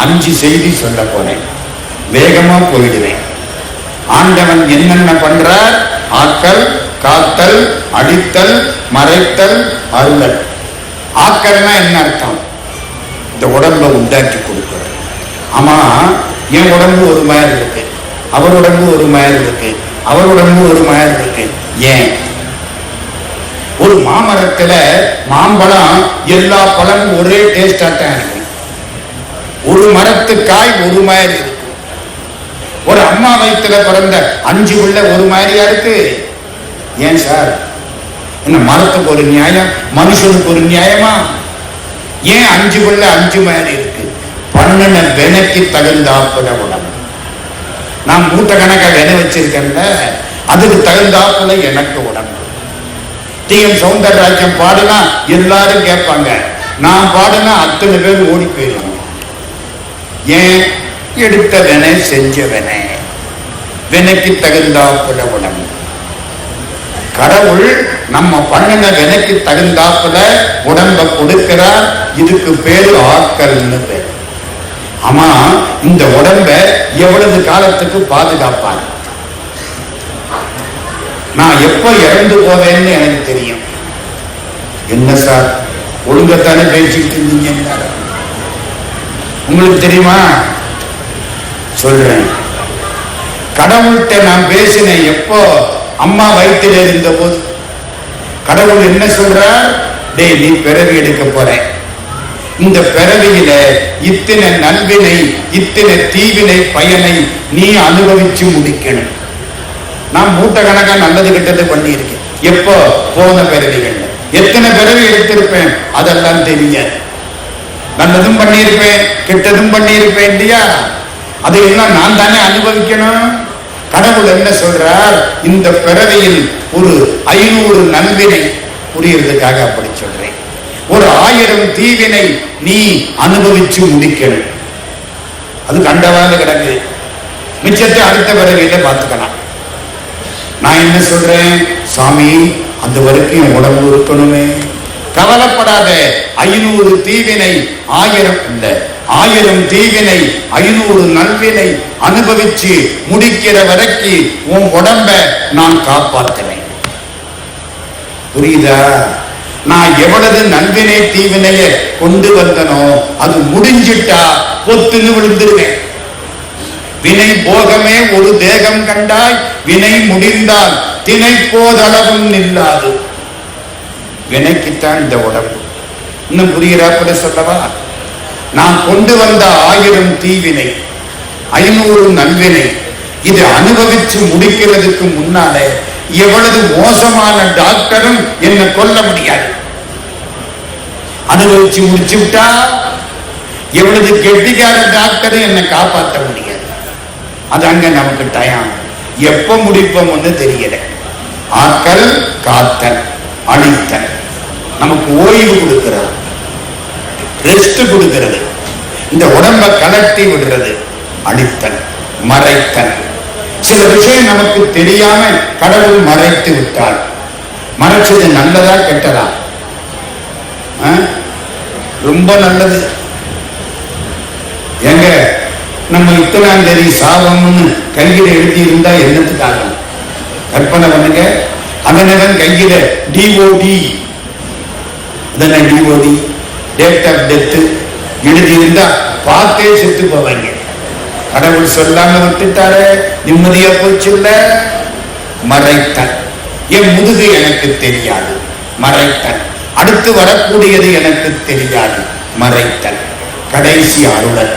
5 செய்தி சொல்ல போறேன், வேகமா போயிடுவேன். ஆண்டவன் என்னென்ன பண்றார்? ஆக்கல், காத்தல், அடித்தல், மறைத்தல், அருளல். ஆக்கல்னா என்ன அர்த்தம்? இந்த உடம்பை உண்டாக்கி கொடுக்கிறது. ஆமா, என் உடம்பு ஒரு மாதிரி இருக்கு, அவர் உடம்பு ஒரு மாதிரி இருக்கு, அவர் உடம்பு ஒரு மாதிரி இருக்கு. ஏன்? ஒரு மாமரத்துல மாம்பழம் எல்லா பழமும் ஒரே டேஸ்டாத்தான் இருக்கும். ஒரு மரத்து காய் ஒரு மாதிரி இருக்கும். ஒரு அம்மா வயிற்றுல பிறந்த 5 பிள்ளை ஒரு மாதிரியா இருக்கு. ஏன் சார்? என்ன மரத்துக்கு ஒரு நியாயம், மனுஷனுக்கு ஒரு நியாயமா? ஏன் 5 பிள்ளை 5 மாதிரி இருக்கு? பண்ணின வினைக்கு தகுந்தாப்புல உடம்பு. நான் மூட்டை கணக்க வினை வச்சிருக்கேன்ல, அதுக்கு தகுந்தாப்புல எனக்கு உடம்பு. டி.எம். சௌந்தரராஜன் பாடுனா எல்லாரும் கேட்பாங்க, நான் பாடுனா அத்தனை பேர் ஓடி போயிடுவாங்க. ஏன்? எடுத்த வினை, செஞ்ச வினை, வினைக்கு தகுந்தாப்புல உடம்பு. கடவுள் நம்ம பண்ணின வினைக்கு தகுந்தாப்புல உடம்ப கொடுக்கிறார். இதுக்கு பேரு ஆக்கல்னு பேர். ஆமா, இந்த உடம்ப எவ்வளவு காலத்துக்கு பாதுகாப்பார்? நான் எப்ப இறந்து போவேன்னு எனக்கு தெரியும். என்ன சார், ஒழுங்கத்தானே பேசிட்டு இருந்தீங்க, உங்களுக்கு தெரியுமா? சொல்றேன். கடவுள்கிட்ட நான் பேசினேன் எப்போ? அம்மா வயிற்றில் இருந்த போது. கடவுள் என்ன சொல்றார்? டேய், நீ பிறவி எடுக்க போற, இந்த பிறவியில இத்தனை நல்வினை, இத்தனை தீவினை பயனை நீ அனுபவிச்சு முடிக்கணும். நான் மூட்டை கணக்கா நல்லது கெட்டது பண்ணியிருக்கேன். எப்போ? போன பிறவிகள். எத்தனை பிறவி எடுத்திருப்பேன் அதெல்லாம் தெரியாது. நல்லதும் பண்ணியிருப்பேன், கெட்டதும் பண்ணியிருப்பேன் இல்லையா? அதையெல்லாம் நான் தானே அனுபவிக்கணும். கடவுள் என்ன சொல்றார்? இந்த பிறவியில் ஒரு 500 நல்வினை புரியறதுக்காக அப்படி சொல்றேன். ஒரு 1000 தீவினை நீ அனுபவிச்சு முடிக்கணும். அது கண்டவாத கிடக்கு. மிச்சத்தை அடுத்த பிறவியில பார்த்துக்கலாம். நான் என்ன சொல்றேன்? சாமி, அந்த வரைக்கும் என் உடம்பு இருக்கணுமே. கவலைப்படாத, 500 தீவினை 1000 இல்ல, 1000 தீவினை 500 நல்வினை அனுபவிச்சு முடிக்கிற வரைக்கும் உன் உடம்ப நான் காப்பாற்றுவேன். புரியுதா? நான் எவ்வளவு நல்வினை தீவினைய கொண்டு வந்தனோ அது முடிஞ்சிட்டா பொத்துன்னு விழுந்துருவேன். வினை போகமே ஒரு தேகம் கண்டாய், வினை முடிந்தால் தினை போதளவும் நில்லாது. வினைக்குத்தான் இந்த உடம்பு. இன்னும் புரிகிறாப்பட சொல்லவா? நான் கொண்டு வந்த 1000 தீவினை 500 நல்வினை இது அனுபவிச்சு முடிக்கிறதுக்கு முன்னாலே எவ்வளவு மோசமான டாக்டரும் என்னை கொல்ல முடியாது. அனுபவிச்சு முடிச்சு விட்டா எவ்வளவு கெட்டிக்கார டாக்டரும் என்னை காப்பாற்ற முடியாது. அது அங்க நமக்கு டயம். எப்ப முடிப்போம்னு தெரியல. ஆக்கல், காத்தல், அழித்தல். நமக்கு ஓய்வு கொடுக்கிறது, ரெஸ்ட் கொடுக்கிறது, இந்த உடம்ப கலட்டி விடுறது அழித்தல், மறைத்தல். சில விஷயம் நமக்கு தெரியாம கடவுள் மறைத்து விட்டார். மறைச்சது நல்லதா கெட்டதா? ரொம்ப நல்லது. எங்க நம்ம இத்தனாம் தேதி சாவம்னு கையில எழுதி இருந்தா என்னத்துக்காக? கற்பனை பண்ணுங்க. அதனதான் கையில DOD, DOD date of death எழுதி இருந்தா பார்த்தே செத்து போவாங்க. கடவுள் சொல்லாம விட்டுட்டாரு, நிம்மதியா போச்சு. இல்ல மறைத்தல். என் முதுகு எனக்கு தெரியாது, மறைத்தல். அடுத்து வரக்கூடியது எனக்கு தெரியாது, மறைத்தல். கடைசி அருளல்.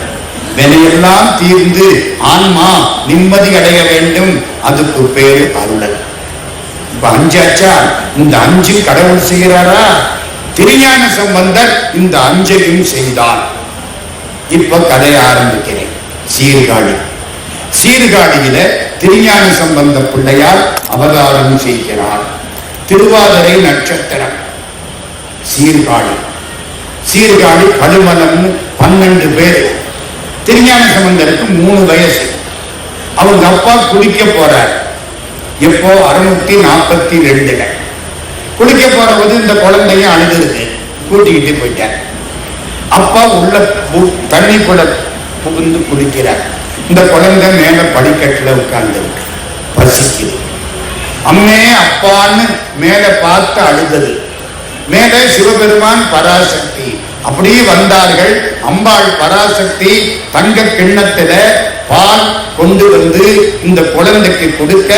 வினையெல்லாம் தீர்ந்து ஆன்மா நிம்மதி அடைய வேண்டும், அதுக்கு பேரு அருளல். இப்ப 5 ஆச்சா? இந்த 5 கடவுள் செய்கிறாரா? திருஞான சம்பந்தர் இந்த 5ஐயும் செய்தார். இப்ப கதைய ஆரம்பிக்கிறேன். சீர்காழி. சீர்காழியில திருஞான சம்பந்த பிள்ளையார் அவதாரம் செய்கிறார். திருவாதிரை நட்சத்திரம். சீர்காழி. சீர்காழி கழுமலம் 12 பேர். திருஞான சம்பந்தருக்கு 3 வயசு. அவங்க அப்பா குளிக்க போறார். எப்போ? 642. குளிக்க போற போது இந்த குழந்தையும் அழுதுருக்கு, கூட்டிக்கிட்டு போயிட்டார். அப்பா உள்ள தண்ணிக்குள்ள புகுந்து குளிக்கிறார். இந்த குழந்தை மேல படிக்கட்டுல உட்கார்ந்து இருக்கு, பசிக்குது. அம்மே அப்பான்னு மேல பார்த்து அழுதது. மேல சிவபெருமான், பராசக்தி அப்படியே வந்தார்கள். அம்பாள் பராசக்தி தங்க கிண்ணத்தில பால் கொண்டு வந்து இந்த குழந்தைக்கு கொடுக்க,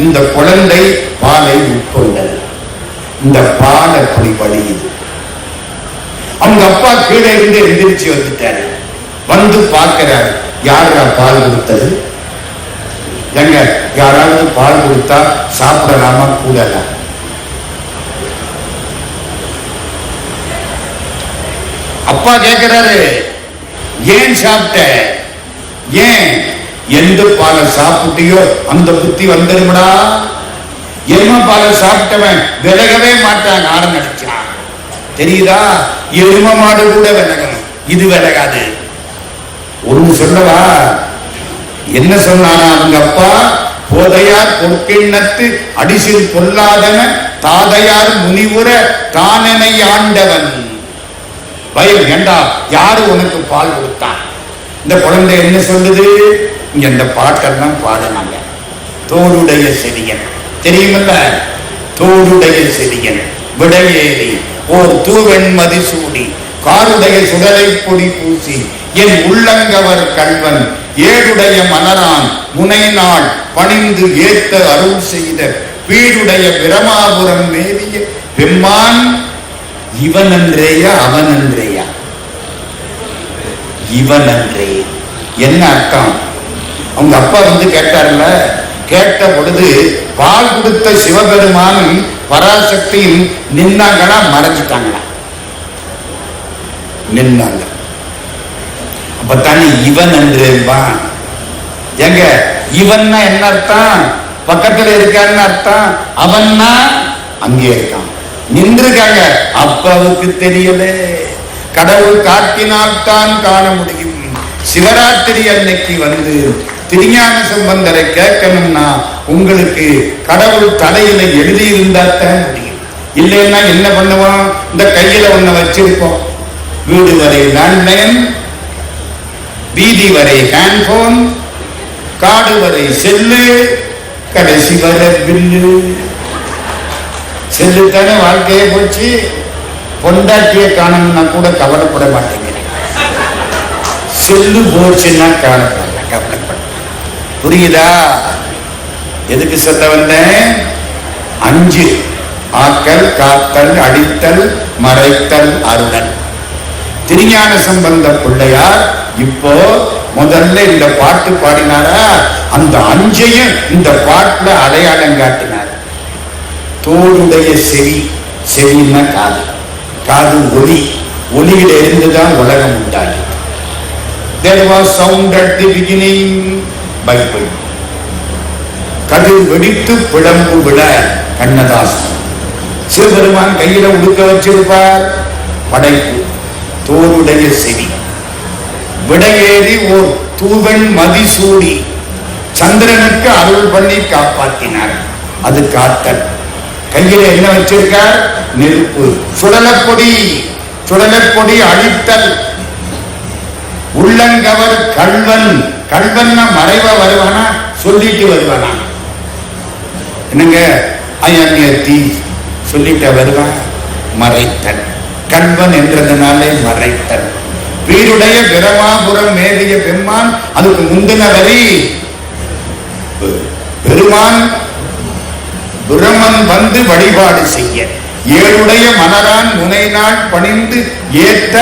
இந்த குழந்தை பாலை உட்கொண்டது. இந்த பால் அப்படி வழியுது. அவங்க அப்பா கீழே இருந்து எந்திரிச்சு வந்துட்டாரு. வந்து பார்க்கிறாரு, யாரா பால் கொடுத்தது? எங்க யாராவது பால் கொடுத்தா சாப்பிடலாமா கூடல? அப்பா கேட்கிறாரு, ஏன் சாப்பிட்ட? ஏன்? எந்த பாலை சாப்பிட்டியோ அந்த புத்தி வந்துருமடா. எரும பாலை சாப்பிட்டவன் விலகவே மாட்டான், ஆரம் அடிச்சான். தெரியுதா? எரும மாடு கூட விலகணும், இது விலகாது. ஒண்ணு சொல்லவா? என்ன சொன்னானா அவங்க அப்பா? போதையார் பொற்கிண்ணத்து அடிசில் பொல்லாதவன், தாதையார் முனிவுர தானனை ஆண்டவன். பயம் ஏண்டா, யாரு உனக்கு பால் கொடுத்தான்? இந்த குழந்தை என்ன சொல்லுது? இங்க இந்த பாட்டெல்லாம் பாடுனாங்க. தோடுடைய செடியன் தெரியுமல்ல? தோடுடைய செடியன் விடையேறி ஓர் தூவெண் மதிசூடி காருடைய சுடலை பொடி பூசி என் உள்ளங்கவர் கல்வன் ஏடுடைய மலரான் முனைநாள் பணிந்து ஏத்த அருள் செய்த வீடுடைய பிரமாபுரம் மேவிய பெம்மான். இவன் அன்றேயா அவன் அன்றேயா? இவன் அன்றே. என்ன அர்த்தம்? அவங்க அப்பா வந்து கேட்டார்ல, கேட்ட பொழுது பால் கொடுத்த சிவபெருமானும் பராசக்தியும் நின்னாங்களா மறைஞ்சிட்டாங்களா? நின்னாங்க. அப்பத்தானே இவன் என்றேன்பா. எங்க இவன்னா என்ன அர்த்தம்? பக்கத்துல இருக்கான்னு அர்த்தம். அவன்னா அங்கே இருக்கான், நின்றுருக்காங்க. அப்பாவுக்கு தெரியல. கடவுள் காட்டினால்தான் காண முடியும். சிவராத்திரி அன்னைக்கு வந்து திருஞான சம்பந்தரை கேட்கணும்னா உங்களுக்கு கடவுள் தலையில எழுதியிருந்தாத்தான் முடியும். இல்லைன்னா என்ன பண்ணுவோம்? இந்த கையில ஒண்ண வச்சிருப்போம். வீடு வரை லேண்ட்லைன், வீதி வரை ஹேண்ட்போன், காடு வரை செல்லு, கடைசி வரை பில்லு. செல்லுத்தானே வாழ்க்கையே போச்சு. பொண்டாட்டியை காணணும்னா கூட கவலைப்பட மாட்டேங்கிறேன். செல்லு போச்சுன்னா காணப்படல, கவலைப்பட. புரியுதா? எதுக்கு சொல்ல வந்தேன்? 5: ஆக்கல், காத்தல், அடித்தல், மறைத்தல், அருளல். திருஞான சம்பந்த பிள்ளையார் இப்போ முதல்ல இந்த பாட்டு பாடினாரா? அந்த 5ஐயும் இந்த பாட்டுல அடையாளம் காட்டினார். தோடுடைய செவி, செவின்னா காது, காது ஒலி, ஒலியில இருந்துதான் உலகம் உண்டாகி. There was sound at the beginning, Bible. கதிர் வெடித்து பிளம்பு விட கண்ணதாசன். சிவபெருமான் கையில உடுக்க வச்சிருப்பார் படைப்பு, தோருடைய செவி. விடையேறி ஓர் தூவன் மதிசூடி சந்திரனுக்கு அருள் பண்ணி காப்பாற்றினார். அது காத்தல். கையில என்ன வச்சிருக்கார்? நெருப்பு. சுடலப்பொடி, சுடலப்பொடி அழித்தல். உள்ளங்கவர் கல்வன். கல்வன் மறைவா வருவானா, சொல்லிட்டு வருவானா? என்னங்க ஐயத்தி சொல்லிட்ட வருவான். மறைத்தல். கல்வன் என்றதுனாலே மறைத்தல். வீருடைய பிரமாபுரம் மேவிய பெம்மான். அதுக்கு முந்தின வரி பெருமான் பிரமன் வந்து வழிபாடு செய்ய ஏழுடைய மலரான் முனைநாள் பணிந்து ஏத்த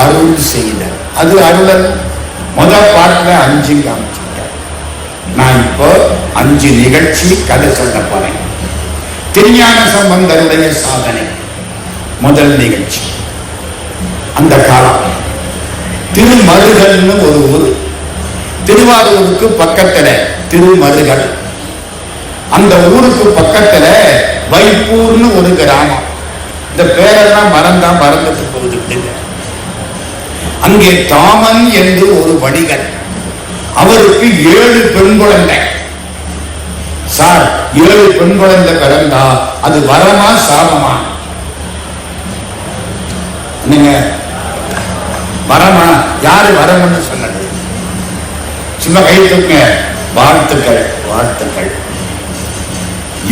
அருள் செய்த. அது அருளல். முதல் பாட்டுல 5 காமிச்சிட்டார். நான் இப்போ 5 நிகழ்ச்சி கதை சொல்ல போறேன். திருஞான சம்பந்தருடைய சாதனை. முதல் நிகழ்ச்சி. அந்த காலம் திருமருகல்னு ஒரு ஊர். திருவாரூருக்கு பக்கத்துல திருமருகல். அந்த ஊருக்கு பக்கத்துல வைப்பூர்னு ஒரு கிராமம். இந்த பேரெல்லாம் மறந்துட்டு போகுது. அங்கே தாமன் என்று ஒரு வணிகர். அவருக்கு 7 பெண் குழந்தை. சார், 7 பெண் குழந்தை பிறந்தா அது வரமா சாபமா? நீங்க வரமா? யாரு வரம்னு சொன்னது? சும்மா கை தூக்க. வாழ்த்துக்கள், வாழ்த்துக்கள்.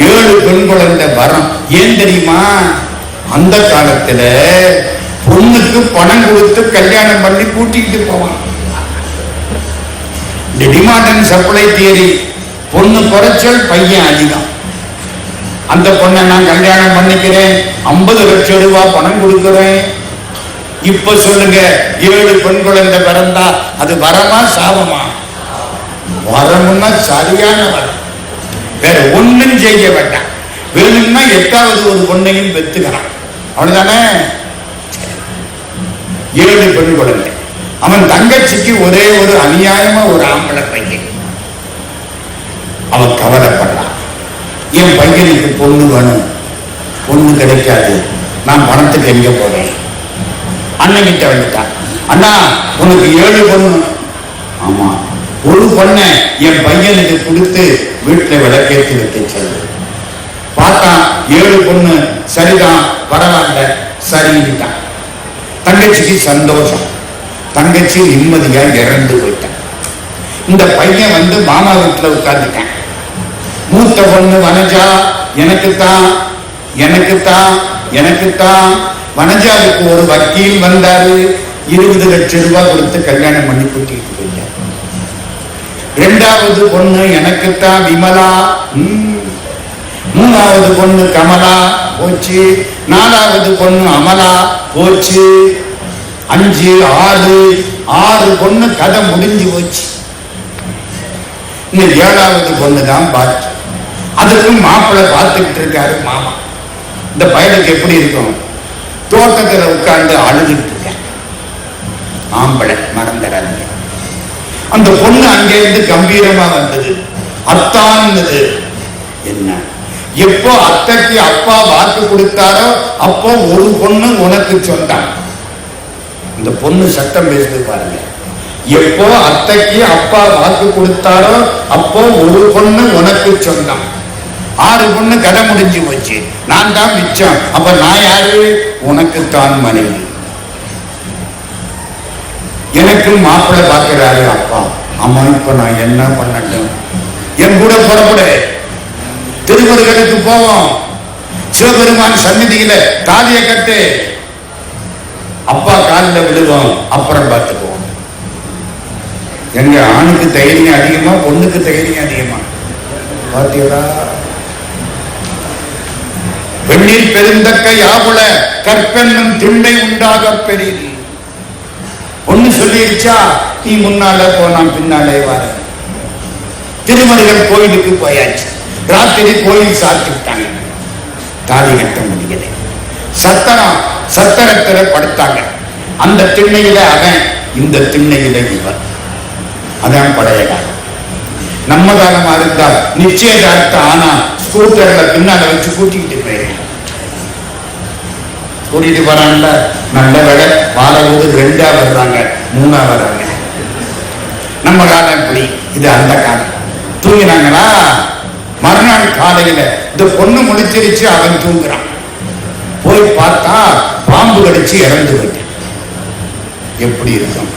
7 பெண் குழந்தை வரம். ஏன் தெரியுமா? அந்த காலத்துல பொண்ணுக்கு பணம் கொடுத்து கல்யாணம் பண்ணி கூட்டிட்டு போவான். இந்த டிமாண்ட் அண்ட் சப்ளை தியரி. பொண்ணு குறைச்சல், பையன் அதிகம். அந்த பொண்ணை நான் கல்யாணம் பண்ணிக்கிறேன், 50 லட்சம் ரூபாய் பணம் கொடுக்கிறேன். இப்ப சொல்லுங்க, 7 பெண் குழந்தை பிறந்தா அது வரமா சாபமா? வரம்னா சரியான வரம். வேற ஒண்ணும் செய்ய வேண்டாம். வேணும்னா 8வது ஒரு பொண்ணையும் பெத்துக்கிறான். அவ்வளவுதானே? 7 பெண் குழந்தை. அவன் தங்கச்சிக்கு ஒரே ஒரு அநியாயமா ஒரு ஆம்பளை பையன். அவன் கவலைப்படுறான். என் பையனுக்கு பொண்ணு வேணும், பொண்ணு கிடைக்காது, நான் பணத்துக்கு எங்க போறேன்? அண்ணன் கிட்ட வந்துட்டான். அண்ணா, உனக்கு 7 பொண்ணு. ஆமா, ஒரு பொண்ணை என் பையனுக்கு கொடுத்து வீட்டுல விளக்கேற்றி வைக்க சொல்லு. பார்த்தான், 7 பொண்ணு. சரிதான், பரவாயில்ல, சரிட்டான். தங்கச்சிக்கு சந்தோஷம். தங்கச்சி நிம்மதியா இறந்து போயிட்டான். இந்த பையன் வந்து மாமா வீட்டுல உட்கார்ந்துட்டான். மூத்த பொண்ணு வனஜா, எனக்குத்தான் எனக்குத்தான் எனக்குத்தான். வனஜாவுக்கு ஒரு வக்கீல் வந்தாரு. 20 லட்சம் ரூபாய் கொடுத்து கல்யாணம் பண்ணி கூட்டிட்டு போயிட்டார். 2வது பொண்ணு எனக்குத்தான் விமலா. 3வது பொண்ணு கமலா போச்சு. 4வது பொண்ணு அமலா போச்சு. 5, 6 பொண்ணு கதை முடிஞ்சு போச்சு. இன்னும் 7வது பொண்ணு தான் பாக்கி. அதுக்கும் மாப்பிள்ளை பார்த்துக்கிட்டு இருக்காரு மாமா. இந்த பையனுக்கு எப்படி இருக்கும்? தோட்டத்துல உட்கார்ந்து அழுதுட்டு இருக்கேன். ஆம்பளை மறந்துடாதீங்க. அந்த பொண்ணு அங்கிருந்து கம்பீரமா வந்தது. அத்தான்னு என்ன? எப்போ அத்தைக்கு அப்பா வாக்கு கொடுத்தாரோ அப்போ ஒரு பொண்ணு உனக்கு சொன்னான். இந்த பொண்ணு சட்டம் பேசுது பாருங்க. எப்போ அத்தைக்கு அப்பா வாக்கு கொடுத்தாரோ அப்போ ஒரு பொண்ணு உனக்கு சொன்னான். 6 பொண்ணு கதை முடிஞ்சு போச்சு. நான் தான் மிச்சம். அப்ப நான் யாரு? உனக்குத்தான் மனைவி. எனக்கு மாப்பிள்ளை பார்க்கிறாரு அப்பா. அம்மா, இப்ப நான் என்ன பண்ணட்டும்? என் கூட புறப்படு, திருமுருகனுக்கு போவோம், சிவபெருமான் சந்நிதியில தாலிய கட்டு, அப்பா காலில் விழுவோம், அப்புறம் பார்த்துக்குவோம். எங்க ஆணுக்கு தைரியம் அதிகமா, பொண்ணுக்கு தைரியம் அதிகமா? பார்த்தீங்களா? பெண்ணில் பெருந்தக்க யாவுல கற்பெண்ணும் திண்ணை உண்டாக பெரியது. ஒண்ணு சொல்லிடுச்சா, நீ முன்னால போனான் பின்னாலே வர. திருமருகல் கோயிலுக்கு போயாச்சு. ராத்திரி கோயில் சாத்திட்டாங்க. தாலி கட்ட முடியல. சத்திரத்துல படுத்தாங்க. அந்த திண்ணையில அவன், இந்த திண்ணையில இவன். அதான் பழைய காலம். நம்ம காலமா இருந்தால் நிச்சயதார்த்தம் ஆனா ஸ்கூட்டர்ல பின்னால வச்சு கூட்டிக்கிட்டு போயிருக்கேன். கூட்டிட்டு போறாங்கல்ல, நல்ல வேலை வாரபோது 2ஆ வர்றாங்க, 3ஆ வர்றாங்க. நம்ம காலம் இப்படி, இது அந்த காலம். தூங்கினாங்களா, மறுநாள் காலையில இந்த பொண்ணு முடிச்சிருச்சு, அவன் தூங்குறான். போய் பார்த்தா பாம்பு கடிச்சு இறந்து போயிட்டு. எப்படி இருக்கும்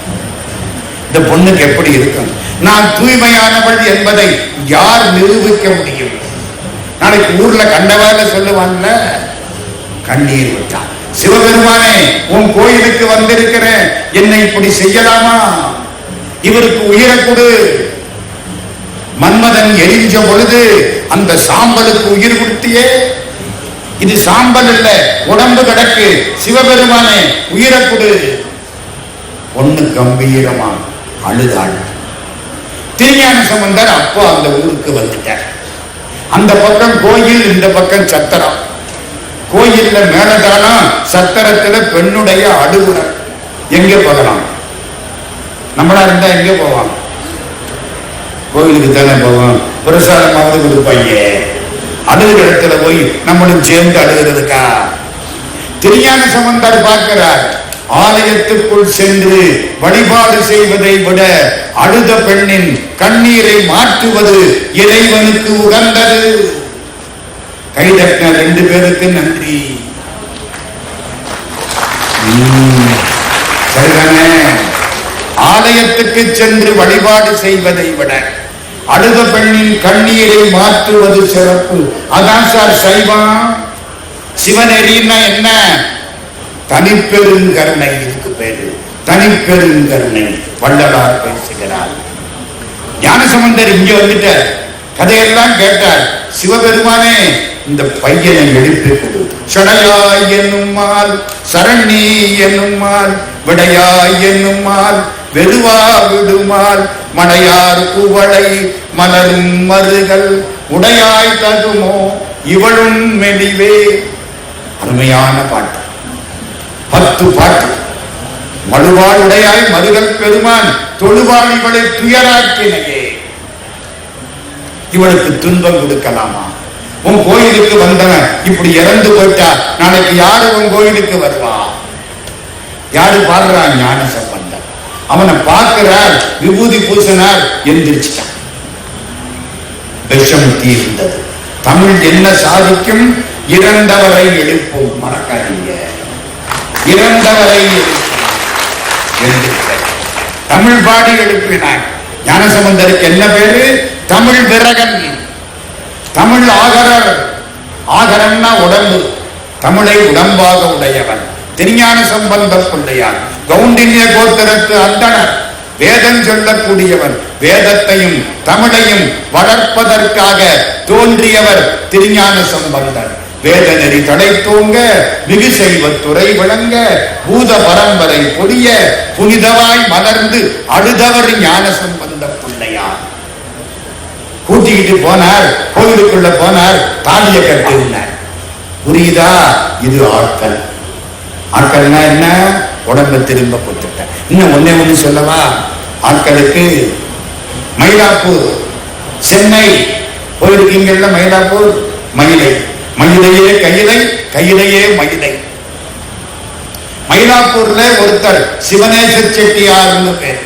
இந்த பொண்ணுக்கு? எப்படி இருக்கும்? நான் தூய்மையானவள் என்பதை யார் நிரூபிக்க முடியும்? நாளைக்கு ஊர்ல கண்டவால சொல்லுவான்ல, கண்ணீர் விட்டான். சிவபெருமானே, உன் கோயிலுக்கு வந்திருக்கிறேன், என்னை இப்படி செய்யலாமா? இவருக்கு உயிரை கொடு. மன்மதன் எரிஞ்ச பொழுது அந்த சாம்பலுக்கு உயிர் கொடுத்தியே. இது சாம்பல் இல்ல, உடம்பு கிடக்கு. சிவபெருமானே, உயிரை கொடு. ஒண்ணு கம்பீரமா அழுதாள். திருஞான சம்பந்தர் அப்போ அந்த ஊருக்கு வந்துட்டார். அந்த பக்கம் கோயில், இந்த பக்கம் சத்திரம். கோயில்ல மேலதானம், சத்திரத்துல பெண்ணுடைய அழுகுறல். எங்கே போகலாம்? நம்மளா இருந்தா எங்கே போவாங்க? கோயிலுக்கு தானே போவோம். பிரசாதமாவது கொடுப்பாங்க. அழுகிற இடத்துல போய் நம்மளும் சேர்ந்து அழுகிறதுக்கா? திருஞான சம்பந்தர் பார்க்கிறார், ஆலயத்துக்குள் சென்று வழிபாடு செய்வதை விட அழுத பெண்ணின் கண்ணீரை மாற்றுவது இறைவனுக்கு உகந்தது. கைதட்ட 2 பேருக்கு நன்றி. சரிதானே? ஆலயத்துக்கு சென்று வழிபாடு செய்வதை விட அழுத பெண்ணின் கண்ணீரை மாற்றுவது சிறப்பு. அதான் சார் சைவம். சிவநெறின்னா என்ன? தனிப்பெருங்கருணை. இதுக்கு பேரு தனிப்பெருங்கருணை. வள்ளலார் பேசுகிறார். ஞானசம்பந்தர் இங்க வந்துட்ட கதையெல்லாம் கேட்டார். சிவபெருமானே, இந்த பையனை எழுப்பி கொடு. சடையாய் என்னும்மால், சரணி என்னும்மால், விடையாய் என்னும்மால், வெறுவா விடுமால், மடையார் குவளை மலரும் மருகள் உடையாய் தகுமோ இவளும் மெலிவே. அருமையான பாட்டு, 10 பாட்டு. மழுவாள் உடையாய் மருகல் பெருமான் தொழுவாள் இவளை துயராக்கினையே. இவளுக்கு துன்பம் கொடுக்கலாமா? உன் கோயிலுக்கு வந்தவன் இப்படி இறந்து போயிட்டா நாளைக்கு யாரு உன் கோயிலுக்கு வருவா? யாரு பாடுறான்? ஞான சம்பந்தர். அவனை பார்க்கிறார், விபூதி பூசினார், எந்திரிச்சிட்டான். விஷம் தீர்ந்தது. தமிழ் என்ன சாதிக்கும்? இறந்தவரை எழுப்பும். மறக்காதீங்க, இறந்தவரை எழுப்பினார். தமிழ் பாடி எழுப்பினார். ஞானசம்பந்தருக்கு என்ன பேரு? தமிழ் விரகன், தமிழ் ஆகரர். ஆகரன்னா உடம்பு, தமிழை உடம்பாக உடையவன். திருஞான சம்பந்த பிள்ளையார் கவுண்டின்ய கோத்திரத்து அந்தணர். வேதம் சொல்லக்கூடியவன். வேதத்தையும் தமிழையும் வளர்ப்பதற்காக தோன்றியவர் திருஞான சம்பந்தர். வேத நெறி தடை தோங்க, மிகு செய்வத்துறை விளங்க, பூத பரம்பரை பொடிய, புனிதவாய் மலர்ந்து அழுதவர் ஞான சம்பந்த பிள்ளையார். கூட்டிக்கிட்டு போனார், கோவிலுக்குள்ள போனார், தாலியை கட்டினார். புரியுதா? இது ஆட்கள். ஆட்கள்னா என்ன? உடம்பை திரும்ப கொடுத்துட்ட. இன்னும் ஒண்ணு சொல்லவா? ஆட்களுக்கு மயிலாப்பூர், சென்னை போயிருக்கீங்கல்ல? மயிலாப்பூர் மயிலை, மயிலையே கையிலை, கையிலையே மயிலை. மயிலாப்பூர்ல ஒருத்தர் சிவநேச செட்டியார்னு பேர்.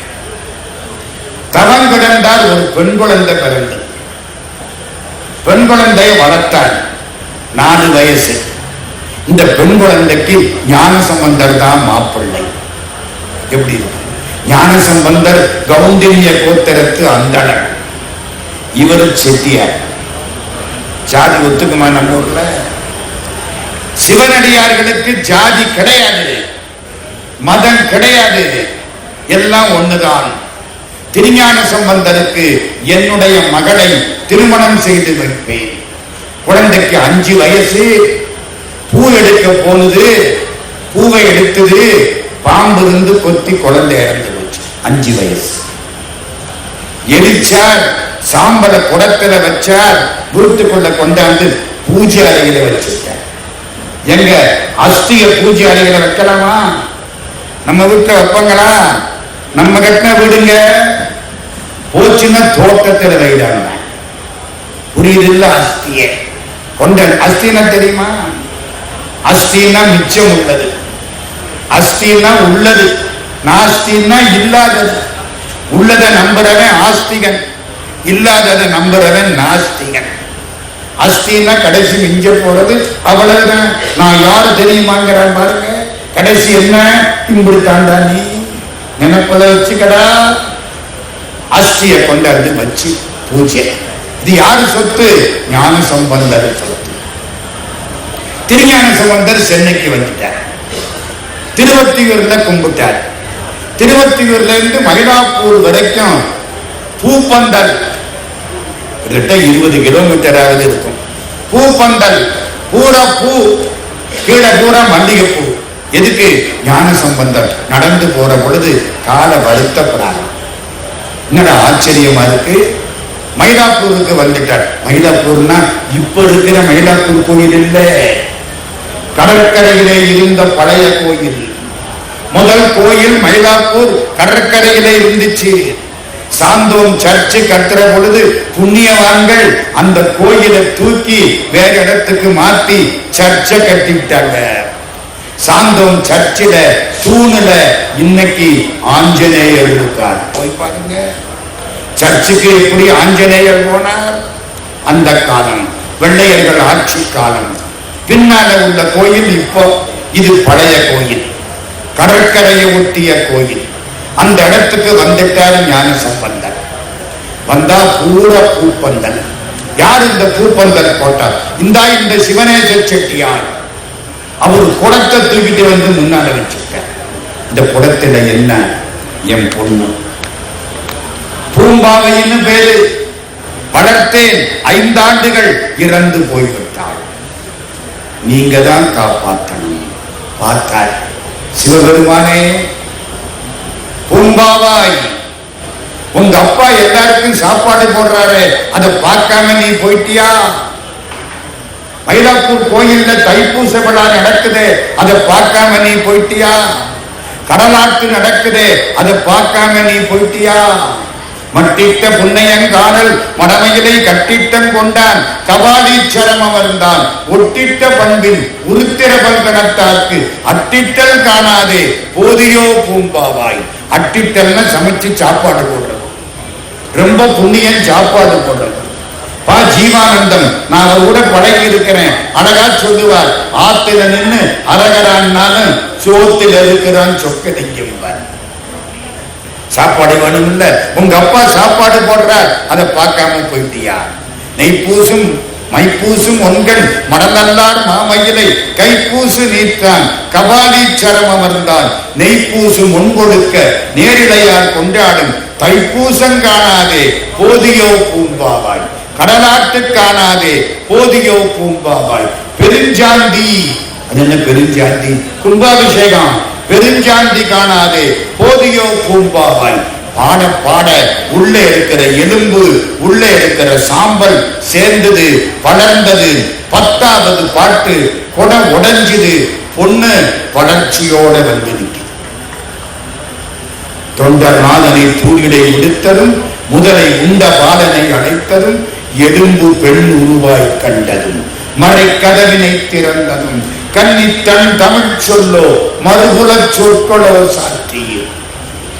தவம் கிடந்தால் ஒரு பெண் குழந்தை பிறந்து, பெண் குழந்தையை வளர்த்தார். 4 வயசு. இந்த பெண் குழந்தைக்கு ஞான சம்பந்தர் தான் மாப்பிள்ளை. எப்படி இருக்கு? ஞான சம்பந்தர் கவுண்டின்ய கோத்திரத்து அந்தணர், இவரு செட்டியார். ஜாதி ஒத்துக்குமா நம்ம ஊர்ல? சிவனடியார்களுக்கு ஜாதி கிடையாது, மதம் கிடையாது, எல்லாம் ஒண்ணுதான். திருஞான சம்பந்தருக்கு என்னுடைய மகளை திருமணம் செய்து வைப்பேன். குழந்தைக்கு 5 வயசு. பூ எடுக்க போனது, பூவை எடுத்தது, பாம்பு இருந்து கொத்தி குழந்தை இறந்து போச்சு. 5 வயசு. எரிச்சார், சாம்பல குடத்துல வச்சார், வீட்டுக்குள்ள கொண்டாந்து பூஜை அறையில வச்சிருக்கார். எங்க அஸ்திய பூஜை அறையில வைக்கலாமா? நம்ம வீட்டுல வைப்பாங்களா? நம்ம கட்டின வீடுங்க. போச்சுன்னா தோட்டத்தில் வைடாங்க. புரியுது இல்ல? அஸ்திய கொண்டல் அஸ்தினா தெரியுமா? அஸ்தினா மிச்சம் உள்ளது, அஸ்தினா உள்ளது, நாஸ்தினா இல்லாதது. உள்ளதை நம்புறவன் ஆஸ்திகன், இல்லாததை நம்புறவன் நாஸ்திகன். அஸ்தினா கடைசி மிஞ்ச போறது, அவ்வளவுதான். நான் யாரு தெரியுமாங்கிறான் பாருங்க. கடைசி என்ன? இப்படி தாண்டா நீ நினைப்பதை வச்சுக்கடா. அஸ்திய கொண்டாந்து வச்சு பூஜை. இது யாரு சொத்து? ஞான சம்பந்தர் சொத்து. திருஞான சம்பந்தர் சென்னைக்கு வந்துட்டார். திருவொற்றியூர்ல கும்பிட்டார். திருவொற்றியூர்ல இருந்து மயிலாப்பூர் வரைக்கும் பூப்பந்தல், கிட்ட 20 கிலோமீட்டராவது இருக்கும். பூப்பந்தல் பூரா பூ, கீழே பூரா மல்லிகைப்பூ. எதுக்கு? ஞான சம்பந்தர் நடந்து போற பொழுது கால வருத்தப்படாது. என்னடா ஆச்சரியமா இருக்கு. மயிலாப்பூருக்கு வந்துட்டார். மயிலாப்பூர்னா இப்ப இருக்கிற மயிலாப்பூர் கோயில் இல்லை, கடற்கரையிலே இருந்த பழைய கோயில். முதல் கோயில் மயிலாப்பூர் கடற்கரையிலே இருந்துச்சு. சாந்தோம் சர்ச்சு கட்டுற பொழுது புண்ணியவான்கள் அந்த கோயிலை தூக்கி வேற இடத்துக்கு மாத்தி சர்ச்சை கட்டிவிட்டாங்க. சாந்தோம் சர்ச்சில தூணுல இன்னைக்கு ஆஞ்சநேயர் இருக்கார். போய் பாருங்க, சர்ச்சுக்கு எப்படி ஆஞ்சநேயர் போனார். அந்த காலம் வெள்ளையர்கள் ஆட்சி காலம். பின்னால உள்ள கோயில் இப்போ இது பழைய கோயில், கடற்கரையை ஒட்டிய கோயில். அந்த இடத்துக்கு வந்துட்டார் ஞான சம்பந்தர். வந்தா பூரா பூப்பந்தல். யார் இந்த பூப்பந்தல் போட்டார்? இந்த சிவனேச செட்டியார். அவர் குடத்தை தூக்கிட்டு வந்து முன்னால வச்சிருக்கார். இந்த குடத்துல என்ன? என் பொண்ணு பூம்பாவைன்னு பேரு. வளர்த்தேன், 5 ஆண்டுகள் இறந்து போய்விட்டாள். நீங்க தான் காப்பாற்றணும். பார்த்தார் சிவபெருமானே, பூம்பாவாய், உங்க அப்பா எல்லாருக்கும் சாப்பாடு போடுறாரு, அதை பார்க்காம நீ போயிட்டியா? மயிலாப்பூர் கோயில்ல தைப்பூச விழா நடக்குது, அதை பார்க்காம நீ போயிட்டியா? கடலாட்டு நடக்குது, அதை பார்க்காம நீ போயிட்டியா? மட்டிட்ட புன்னையங்கானல் மடமையிலை கட்டிட்டம் கொண்டான், கபாலீச்சரம் அமர்ந்தான், ஒட்டிட்ட பண்பின் உருத்திர பல்கணத்தார்க்கு அட்டிட்டல் காணாதே போதியோ பூம்பாவாய். அட்டிட்டல்னா சமைச்சு சாப்பாடு போடுறது, ரொம்ப புண்ணியன் சாப்பாடு போடுறது. பா ஜீவானந்தம், நான் கூட பழகி இருக்கிறேன், அழகா சொல்லுவார். ஆத்துல நின்று அரகரான்னாலும் சோத்துல இருக்கிறான் சொக்கடிக்கும்பார். சாப்பாடு வேணும் இல்ல, உங்க அப்பா சாப்பாடு போடுறார், அதை பார்க்காம போயிட்டியா? நெய்ப்பூசும் மைப்பூசும் ஒன்கள் மடநல்லார் மாமயிலை கைப்பூசு நீத்தான் கபாலீச்சரம் அமர்ந்தான், நெய்ப்பூசு முன்கொடுக்க நேரிழையார் கொண்டாடும் தைப்பூசம் காணாதே போதியோ பூம்பாவாய். கடலாட்டு காணாதே போதியோ பூம்பாவாய். பெருஞ்சாந்தி, அது என்ன பெருஞ்சாந்தி? கும்பாபிஷேகம். பெருஞ்சாந்தி காணாதே போதியோ பூம்பாவாய். பாட பாட உள்ளே இருக்கிற எலும்பு, உள்ளே இருக்கிற சாம்பல் சேர்ந்தது, வளர்ந்தது. 10வது பாட்டு, கொடை உடைஞ்சுது, பொண்ணு வளர்ச்சியோட வந்து நிற்கிறது. தொண்டர்நாதனை தூணிலை விடுத்ததும், முதலை உண்ட பாலனை அழைத்ததும், எலும்பு பெண் உருவாய் கண்டதும், மறை கதவினை திறந்ததும், கன்னித்தன் தமிழ் சொல்லோ மறுகுல சொற்களோ சாற்றியும்.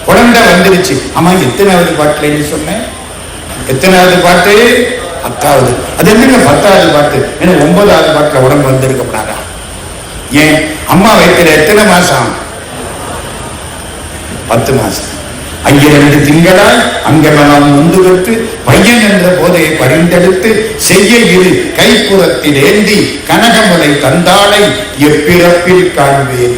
குழந்தை வந்துருச்சு. ஆமா, எத்தனாவது பாட்டுல சொன்னேன்? எத்தனாவது பாட்டு? 10வது. அது என்னங்க 10வது பாட்டு? ஏன்னா 9வது பாட்டுல உடம்பு வந்திருக்க கூடாதா? ஏன்? அம்மா வயிற்றுல எத்தனை மாசம்? 10 மாசம். 2 திங்களாய் அங்கெல்லாம் முந்து விட்டு பையன் என்ற போதையை பரிந்தெடுத்து செய்ய இரு கைப்புறத்தில் ஏந்தி கனகமுலை தந்தாளை எப்பிறப்பில் காண்பேன்.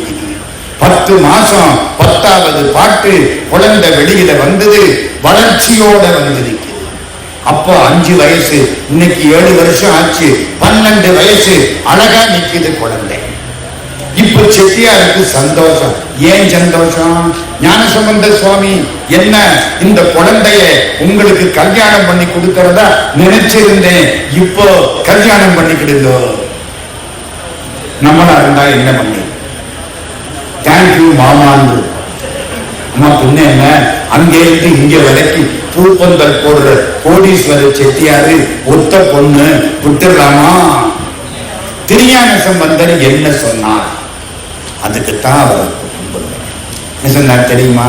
10 மாசம் 10வது பாட்டு. குழந்தை வெளியில வந்தது, வளர்ச்சியோட வந்திருக்கிறது. அப்போ 5 வயசு, இன்னைக்கு 7 வருஷம் ஆச்சு. 12 வயசு, அழகா நிக்குது குழந்தை. இப்ப செட்டியாருக்கு சந்தோஷம். ஏன் சந்தோஷம்? ஞானசம்பந்த சுவாமி என்ன இந்த குழந்தைய உங்களுக்கு கல்யாணம் பண்ணி கொடுக்கறதா நினைச்சிருந்தேன், இப்போ கல்யாணம் பண்ணிக்கிடுங்க. நம்மளா இருந்தா என்ன பண்ணி தேங்க்யூ மாமான்னு. அம்மா பின்ன என்ன, அங்கே இருந்து இங்க வரைக்கும் பூப்பந்தல் போடுற கோடீஸ்வரர் செட்டியாரு ஒத்த பொண்ணு விட்டுடலாமா? திருஞான சம்பந்தர் என்ன சொன்னார்? அதுக்குத்தான் அவர் என்ன சொன்னார் தெரியுமா?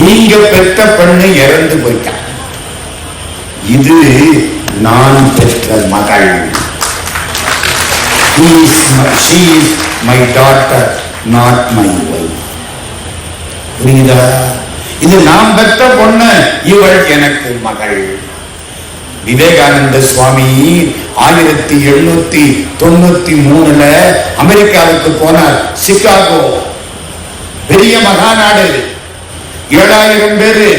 நீங்க பெற்ற பெண்ணு இறந்து போயிட்டான், இது நான் பெற்ற மகள். She is my daughter, not my wife. புரியுதா? இது நான் பெற்ற பொண்ணு, இவள் எனக்கு மகள். விவேகானந்த சுவாமி 1893 அமெரிக்காவுக்கு போனார். சிகாகோ பெரிய மகாநாடு, 7000 பேரு.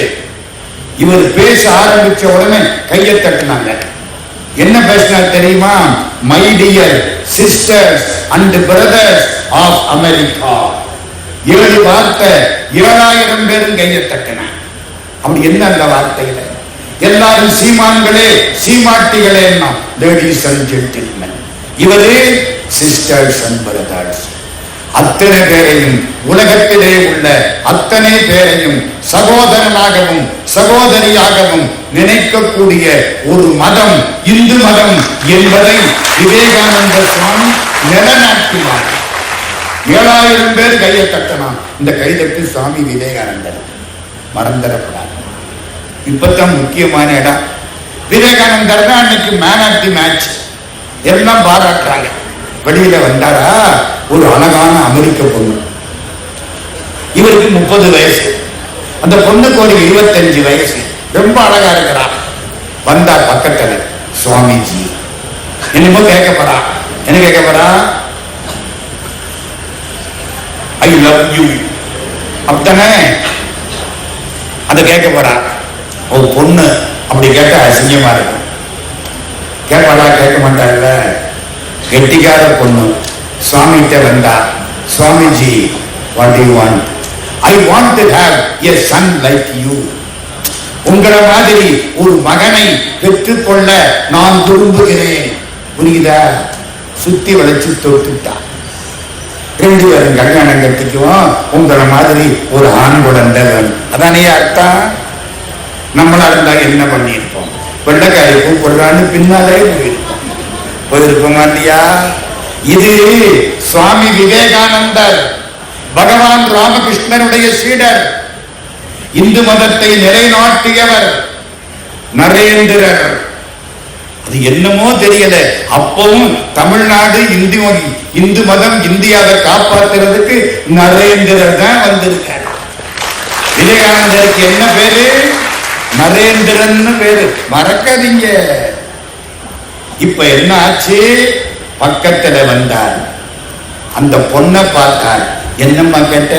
இவர் பேச ஆரம்பிச்ச உடனே கையை தட்டினாங்க. என்ன பேசினார் தெரியுமா? My dear sisters and brothers of America. 7 வார்த்தை, 7000 பேரும் கையை தட்டினாங்க. அப்படி என்ன அந்த வார்த்தையில? எல்லாரும் சீமான்களே சீமாட்டிகளே, லேடிஸ் அண்ட் ஜென்டில்மென். இவரே சிஸ்டர்ஸ் அண்ட் பிரதர்ஸ். அத்தனை பேரையும், உலகத்திலே உள்ள அத்தனை பேரையும் சகோதரனாகவும் சகோதரியாகவும் நினைக்கக்கூடிய ஒரு மதம் இந்து மதம் என்பதை விவேகானந்த சுவாமி நிலைநாட்டினார். 7000 பேர் கையை தட்டலாம். இந்த கைதட்டு சுவாமி விவேகானந்தர் மறந்துடப்படாது. இப்பதான் முக்கியமான இடம். விவேகானந்தர் தான் அன்னைக்கு மேன் ஆஃப் தி மேட்ச், எல்லாம் பாராட்டுறாங்க. வெளியில வந்தாரா ஒரு அழகான அமெரிக்க பொண்ணு. இவருக்கு 30 வயசு, அந்த பொண்ணுக்கு ஒரு 25 வயசு. ரொம்ப அழகா இருக்கிறா. வந்தா பக்கத்துல சுவாமிஜி என்னமோ கேட்கப்படா. என்ன கேட்கப்படா? ஐ லவ் யூ அப்படித்தானே அதை கேட்கப்படா. ஒரு பொண்ணு அப்படி கேட்டா அசிங்கமா இருக்கும். கேட்பாடா? கேட்க மாட்டாங்கல்ல. கெட்டிக்கார பொண்ணு சுவாமிகிட்ட வந்தா, Swamiji what do you want? I want to have a son like you. உங்களை மாதிரி ஒரு மகனை பெற்றுக்கொள்ள நான் விரும்புகிறேன். புரியுதா? சுத்தி வளைச்சு தொட்டுட்டா. 2 பேரும் கல்யாணம் கட்டிக்குவோம், உங்களை மாதிரி ஒரு ஆண் குழந்தை வேணும். அதானே அர்த்தம். நம்மளா இருந்தா என்ன பண்ணியிருப்போம்? வெள்ளக்காரி கூப்பிடுறான்னு பின்னாலே போயிருப்போம் இல்லையா? இது சுவாமி விவேகானந்தர், பகவான் ராமகிருஷ்ணனுடைய சீடர், இந்து மதத்தை நிலைநாட்டியவர் நரேந்திரர். அது என்னமோ தெரியல, அப்பவும் தமிழ்நாடு இந்து மதம் இந்தியாவை காப்பாற்றுறதுக்கு நரேந்திரர் தான் வந்திருக்கார். விவேகானந்தருக்கு என்ன பேரு? நரேந்திரன் பேரு, மறக்காதீங்க. இப்ப என்ன ஆச்சு? பக்கத்துல வந்தார், அந்த பொண்ணை பார்த்தார். என்னம்மா கேட்ட?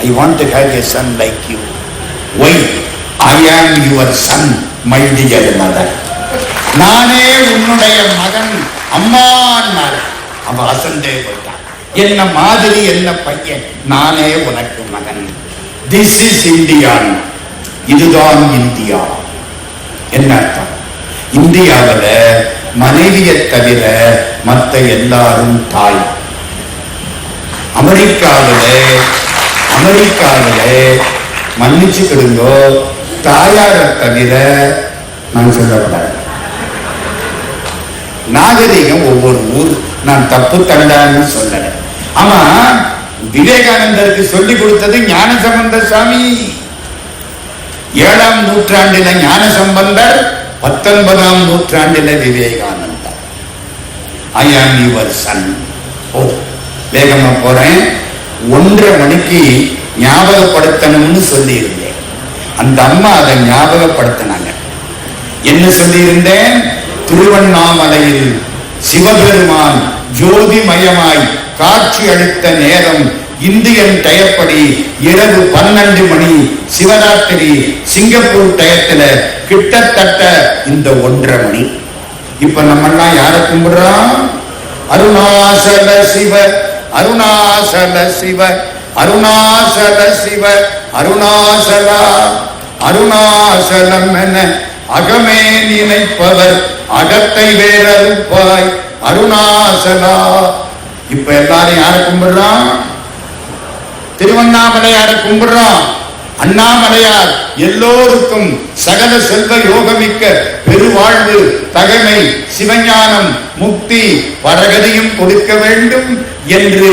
I want to have a son like you. Why? I am your son, my dear mother. நானே உன்னுடைய மகன் அம்மா. அவ அசந்தே போயிட்டான். என்ன மாதிரி என்ன பையன், நானே உனக்கு மகன். This is India. இதுதான் இந்தியா. என்ன அர்த்தம்? இந்தியாவில் மனைவியை தவிர மற்ற எல்லாரும் தாய். அமெரிக்காவிலே மன்னிச்சுக்கிடுங்கோ, தாயார தவிர நான் சொல்லப்படாது. நாகரிகம் ஒவ்வொரு ஊர். நான் தப்பு தண்டான்னு சொல்லல. ஆமா, விவேகானந்தருக்கு சொல்லிக் கொடுத்தது ஞானசம்பந்த சுவாமி. 7ஆம் நூற்றாண்டில ஞானசம்பந்தர், 19ஆம் நூற்றாண்டில விவேகானந்தர். ஐ ஆம் யுவர் சன். ஓ, வேகமா போறேன். 1:30 மணிக்கு ஞாபகப்படுத்தணும்னு சொல்லி இருந்தேன். அந்த அம்மா அதை ஞாபகப்படுத்தினாங்க. என்ன சொல்லி இருந்தேன்? திருவண்ணாமலையில் சிவபெருமான் ஜோதிமயமாய் காட்சி அளித்த நேரம் இந்தியன் டயப்படி இரவு 12 மணி. சிவராத்திரி சிங்கப்பூர் டயத்துல கிட்டத்தட்ட இந்த 1:30 மணி. இப்ப நம்ம எல்லாம் யார கும்பிடுறோம்? அருணாசல சிவ, அருணாசல சிவ, அருணாசல சிவ, அருணாசலா. அருணாசலம் என அகமே நினைப்பவர் அகத்தை வேறறுப்பாய் அருணாசலா. இப்ப எல்லாரும் யார கும்பிடுறான்? திருவண்ணாமலை யார கும்பிடுறான்? அண்ணாமலையார் எல்லோருக்கும் சகல செல்வ யோகமிக்க பெருவாழ்வு, தகைமை, சிவஞானம், முக்தி, பரகதியும் கொடுக்க வேண்டும் என்று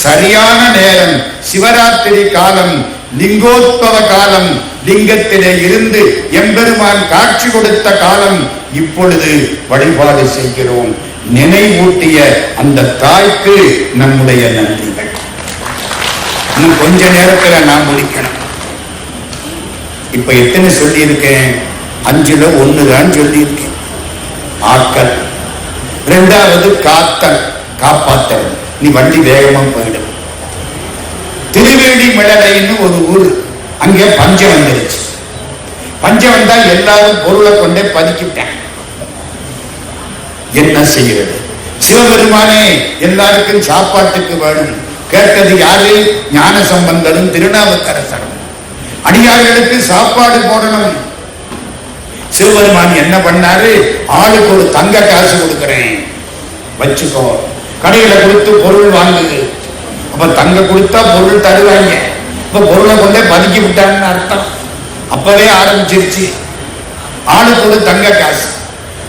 சரியான நேரம், சிவராத்திரி காலம், லிங்கோத்பவ காலம், லிங்கத்திலே இருந்து எம்பெருமான் காட்சி கொடுத்த காலம், இப்பொழுது வழிபாடு செய்கிறோம். நினைவூட்டிய அந்த தாய்க்கு நம்முடைய நன்றிகள். இன்னும் கொஞ்ச நேரத்தில் நான் முடிக்கணும். இப்ப எத்தனை சொல்லி இருக்கேன்? 5ல் 1 தான் சொல்லி இருக்கேன். ஆக்கல், 2வது காத்தல், காப்பாத்தல். நீ வண்டி வேகமா போயிடும். திருவேடி மிளலைன்னு ஒரு ஊர், அங்கே பஞ்சம் வந்துருச்சு. பஞ்சம் வந்தா எல்லாரும் பொருளை கொண்டே பதுக்கிட்டாங்க. என்ன செய்கிறது? சிவபெருமானே எல்லாருக்கும் சாப்பாட்டுக்கு வேணும். கேட்டது யாரு? ஞான சம்பந்தரும் திருநாவுக்கரசரும். அடியார்களுக்கு சாப்பாடு போடணும். சிவபெருமான் என்ன பண்ணாரு? ஆளுக்கு ஒரு தங்க காசு கொடுக்கிறேன், வச்சுக்கோ. கடையில கொடுத்து பொருள் வாங்குது. அப்ப தங்க கொடுத்தா பொருள் தருவாங்க. இப்ப பொருளை கொண்டே பதுக்கி விட்டாங்கன்னு அர்த்தம். அப்பவே ஆரம்பிச்சிருச்சு. ஆளுக்கு ஒரு தங்க காசு.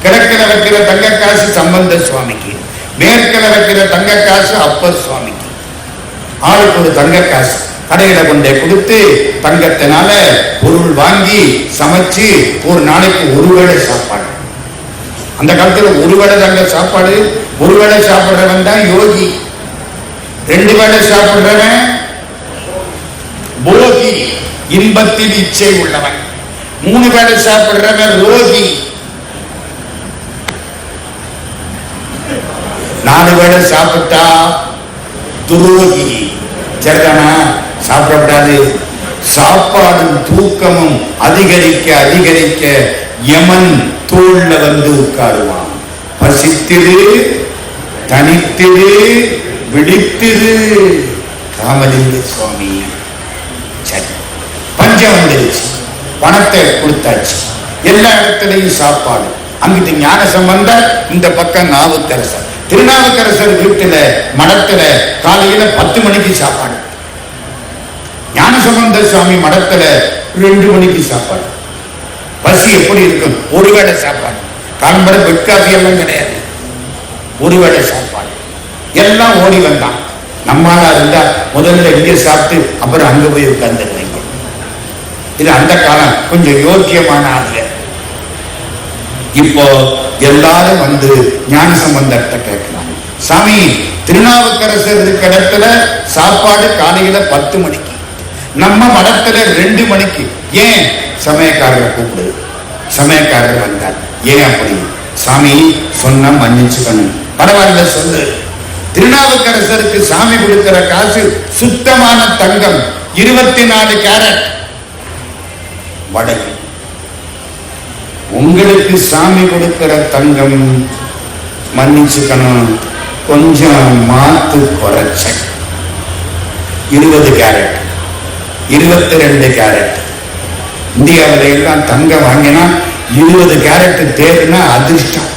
கிழக்கில வைக்கிற தங்க காசு சம்பந்த சுவாமிக்கு, மேற்கில வைக்கிற தங்க காசு அப்பர் சுவாமிக்கு. ஆளுக்கு ஒரு தங்க காசு கடையில கொண்டே கொடுத்து தங்கத்தினால பொருள் வாங்கி சமைச்சு ஒரு நாளைக்கு ஒரு வேளை சாப்பாடு. அந்த காலத்துல ஒரு வேளை தங்க சாப்பாடு. ஒரு வேளை சாப்பிடுறவன் தான் யோகி. 2 வேளை சாப்பிடுறவன் போகி, இன்பத்தில் இச்சை உள்ளவன். 3 வேளை சாப்பிடுறவன் ரோகி. 4 வேளை சாப்பிட்டா துரோகி. சரிதானா? சாப்பிடப்படாது. சாப்பாடும் தூக்கமும் அதிகரிக்க அதிகரிக்க யமன் தோல்ல வந்து உட்காருவான். பசித்திரு, தனித்திரு, விழித்திரு. ராமலிங்க சுவாமி. சரி, பஞ்சம் வந்துருச்சு. பணத்தை கொடுத்தாச்சு. எல்லா இடத்துலையும் சாப்பாடு. அங்கிட்டு ஞான சம்பந்தர், இந்த பக்கம் நாவுக்கரசர். திருநாவுக்கரசர் வீட்டுல மடத்துல காலையில 10 மணிக்கு சாப்பாடு. ஞானசம்பந்த சுவாமி மடத்துல 2 மணிக்கு சாப்பாடு. பசி எப்படி இருக்கும்? ஒரு வேளை சாப்பாடு. காலம்பர பெட் காஃபி எல்லாம் கிடையாது. ஒரு வேளை சாப்பாடு. எல்லாம் ஓடி வந்தான். நம்மளா இருந்தா முதல்ல இங்கே சாப்பிட்டு அப்புறம் அங்க போய் உட்கார்ந்துருவீங்க. இது அந்த காலம். கொஞ்சம் யோக்கியமான ஆளுங்க. இப்போ எல்லாரும் வந்து ஞான சம்பந்தத்தை கேட்கிறாங்க. சாமி, திருநாவுக்கரசர் இருக்கிற இடத்துல சாப்பாடு காலையில 10 மணிக்கு, நம்ம மடத்துல 2 மணிக்கு. ஏன்? சமயக்காரரை கூப்பிடு. சமயக்காரர் வந்தார். ஏன் அப்படி? சாமி சொன்ன மன்னிச்சுக்கணும். பரவாயில்ல சொல்லு. திருநாவுக்கரசருக்கு சாமி கொடுக்கிற காசு சுத்தமான தங்கம், 24 கேரட். வடக்கு உங்களுக்கு சாமி கொடுக்கிற தங்கம் மன்னிச்சுக்கணும், கொஞ்சம் மாத்து குறைச்ச. 20 கேரட், 22 கேரட். இந்தியாவில எல்லாம் தங்கம் வாங்கினா 20 கேரட் தேவைன்னா அதிர்ஷ்டம்.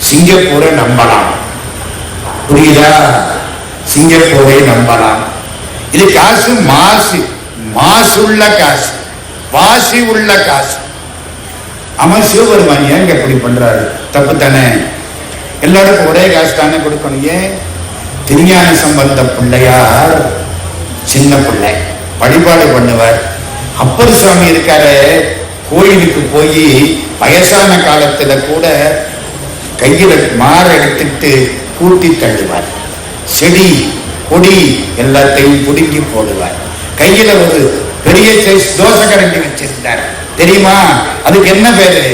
சிங்கப்பூரை நம்பலாம். புரியுதா? சிங்கப்பூரை நம்பலாம். இது காசு மாசுள்ள காசு, வாசி உள்ள காசு. அவன் சிவபெருமான் ஏங்க எப்படி பண்றாரு? தப்பு தானே? எல்லாருக்கும் ஒரே காசு தானே கொடுக்கணும். ஏன்? திருஞான சம்பந்த பிள்ளையார் சின்ன பிள்ளை, வழிபாடு பண்ணுவார். அப்பர் சுவாமி இருக்காரு, கோயிலுக்கு போய் வயசான காலத்துல கூட கையில மாற எடுத்துட்டு கூட்டி தள்ளுவார். செடி கொடி எல்லாத்தையும் புடுங்கி போடுவார். கையில ஒரு பெரிய சைஸ் தோசை கரண்டி வச்சிருந்தார். தெரியுமா? அதுக்கு என்ன பேரு?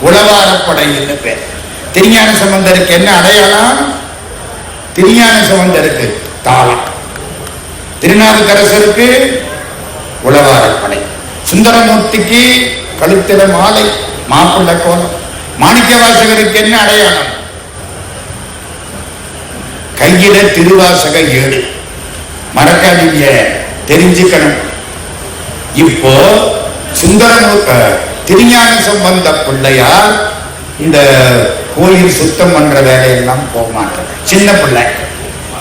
உளவாரப்படை என்ன பேர்? திருஞான சம்பந்தருக்கு என்ன அடையாளம்? திருஞான சம்பந்தருக்கு தாளம், திருநாவுக்கரசருக்கு உளவாரப்படை, சுந்தரமூர்த்திக்கு கழுத்தில மாலை, மாப்பிள்ள கோலம். மாணிக்க வாசகருக்கு என்ன அடையாளம்? கையில திருவாசக ஏடு. மறக்காதீங்க, தெரிஞ்சுக்கணும். இப்போ திருஞான சம்பந்த பிள்ளையார் இந்த கோயில் சுத்தம் பண்ற வேலையெல்லாம் போக மாட்டார். சின்ன பிள்ளை,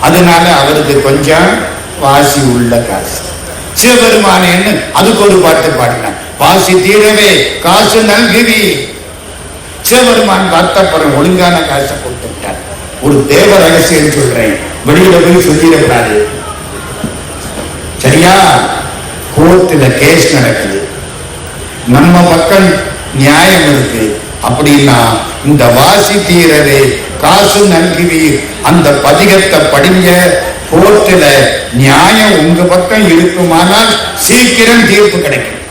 அதனால அவருக்கு கொஞ்சம் வாசி உள்ள காசு. சிவபெருமானேன்னு அதுக்கு ஒரு பாட்டு பாடினான். வாசி தீரவே காசு நல்குவி. சிவபெருமான் வார்த்தப்பறம் ஒழுங்கான காசை கொடுத்துட்டார். ஒரு தேவ ரகசியம் சொல்றேன், வெளியில போய் சொல்லிடக்கூடாது. சரியா? கோர்ட்டுல கேஸ் நடக்குது, நம்ம பக்கம் நியாயம் இருக்கு அப்படின்னா இந்த வாசி தீரவே காசு நல்குவீர் அந்த பதிகத்தை படிங்க. கோர்ட்டுல நியாயம் உங்க பக்கம் இருக்குமானால் சீக்கிரம் தீர்ப்பு கிடைக்கும்.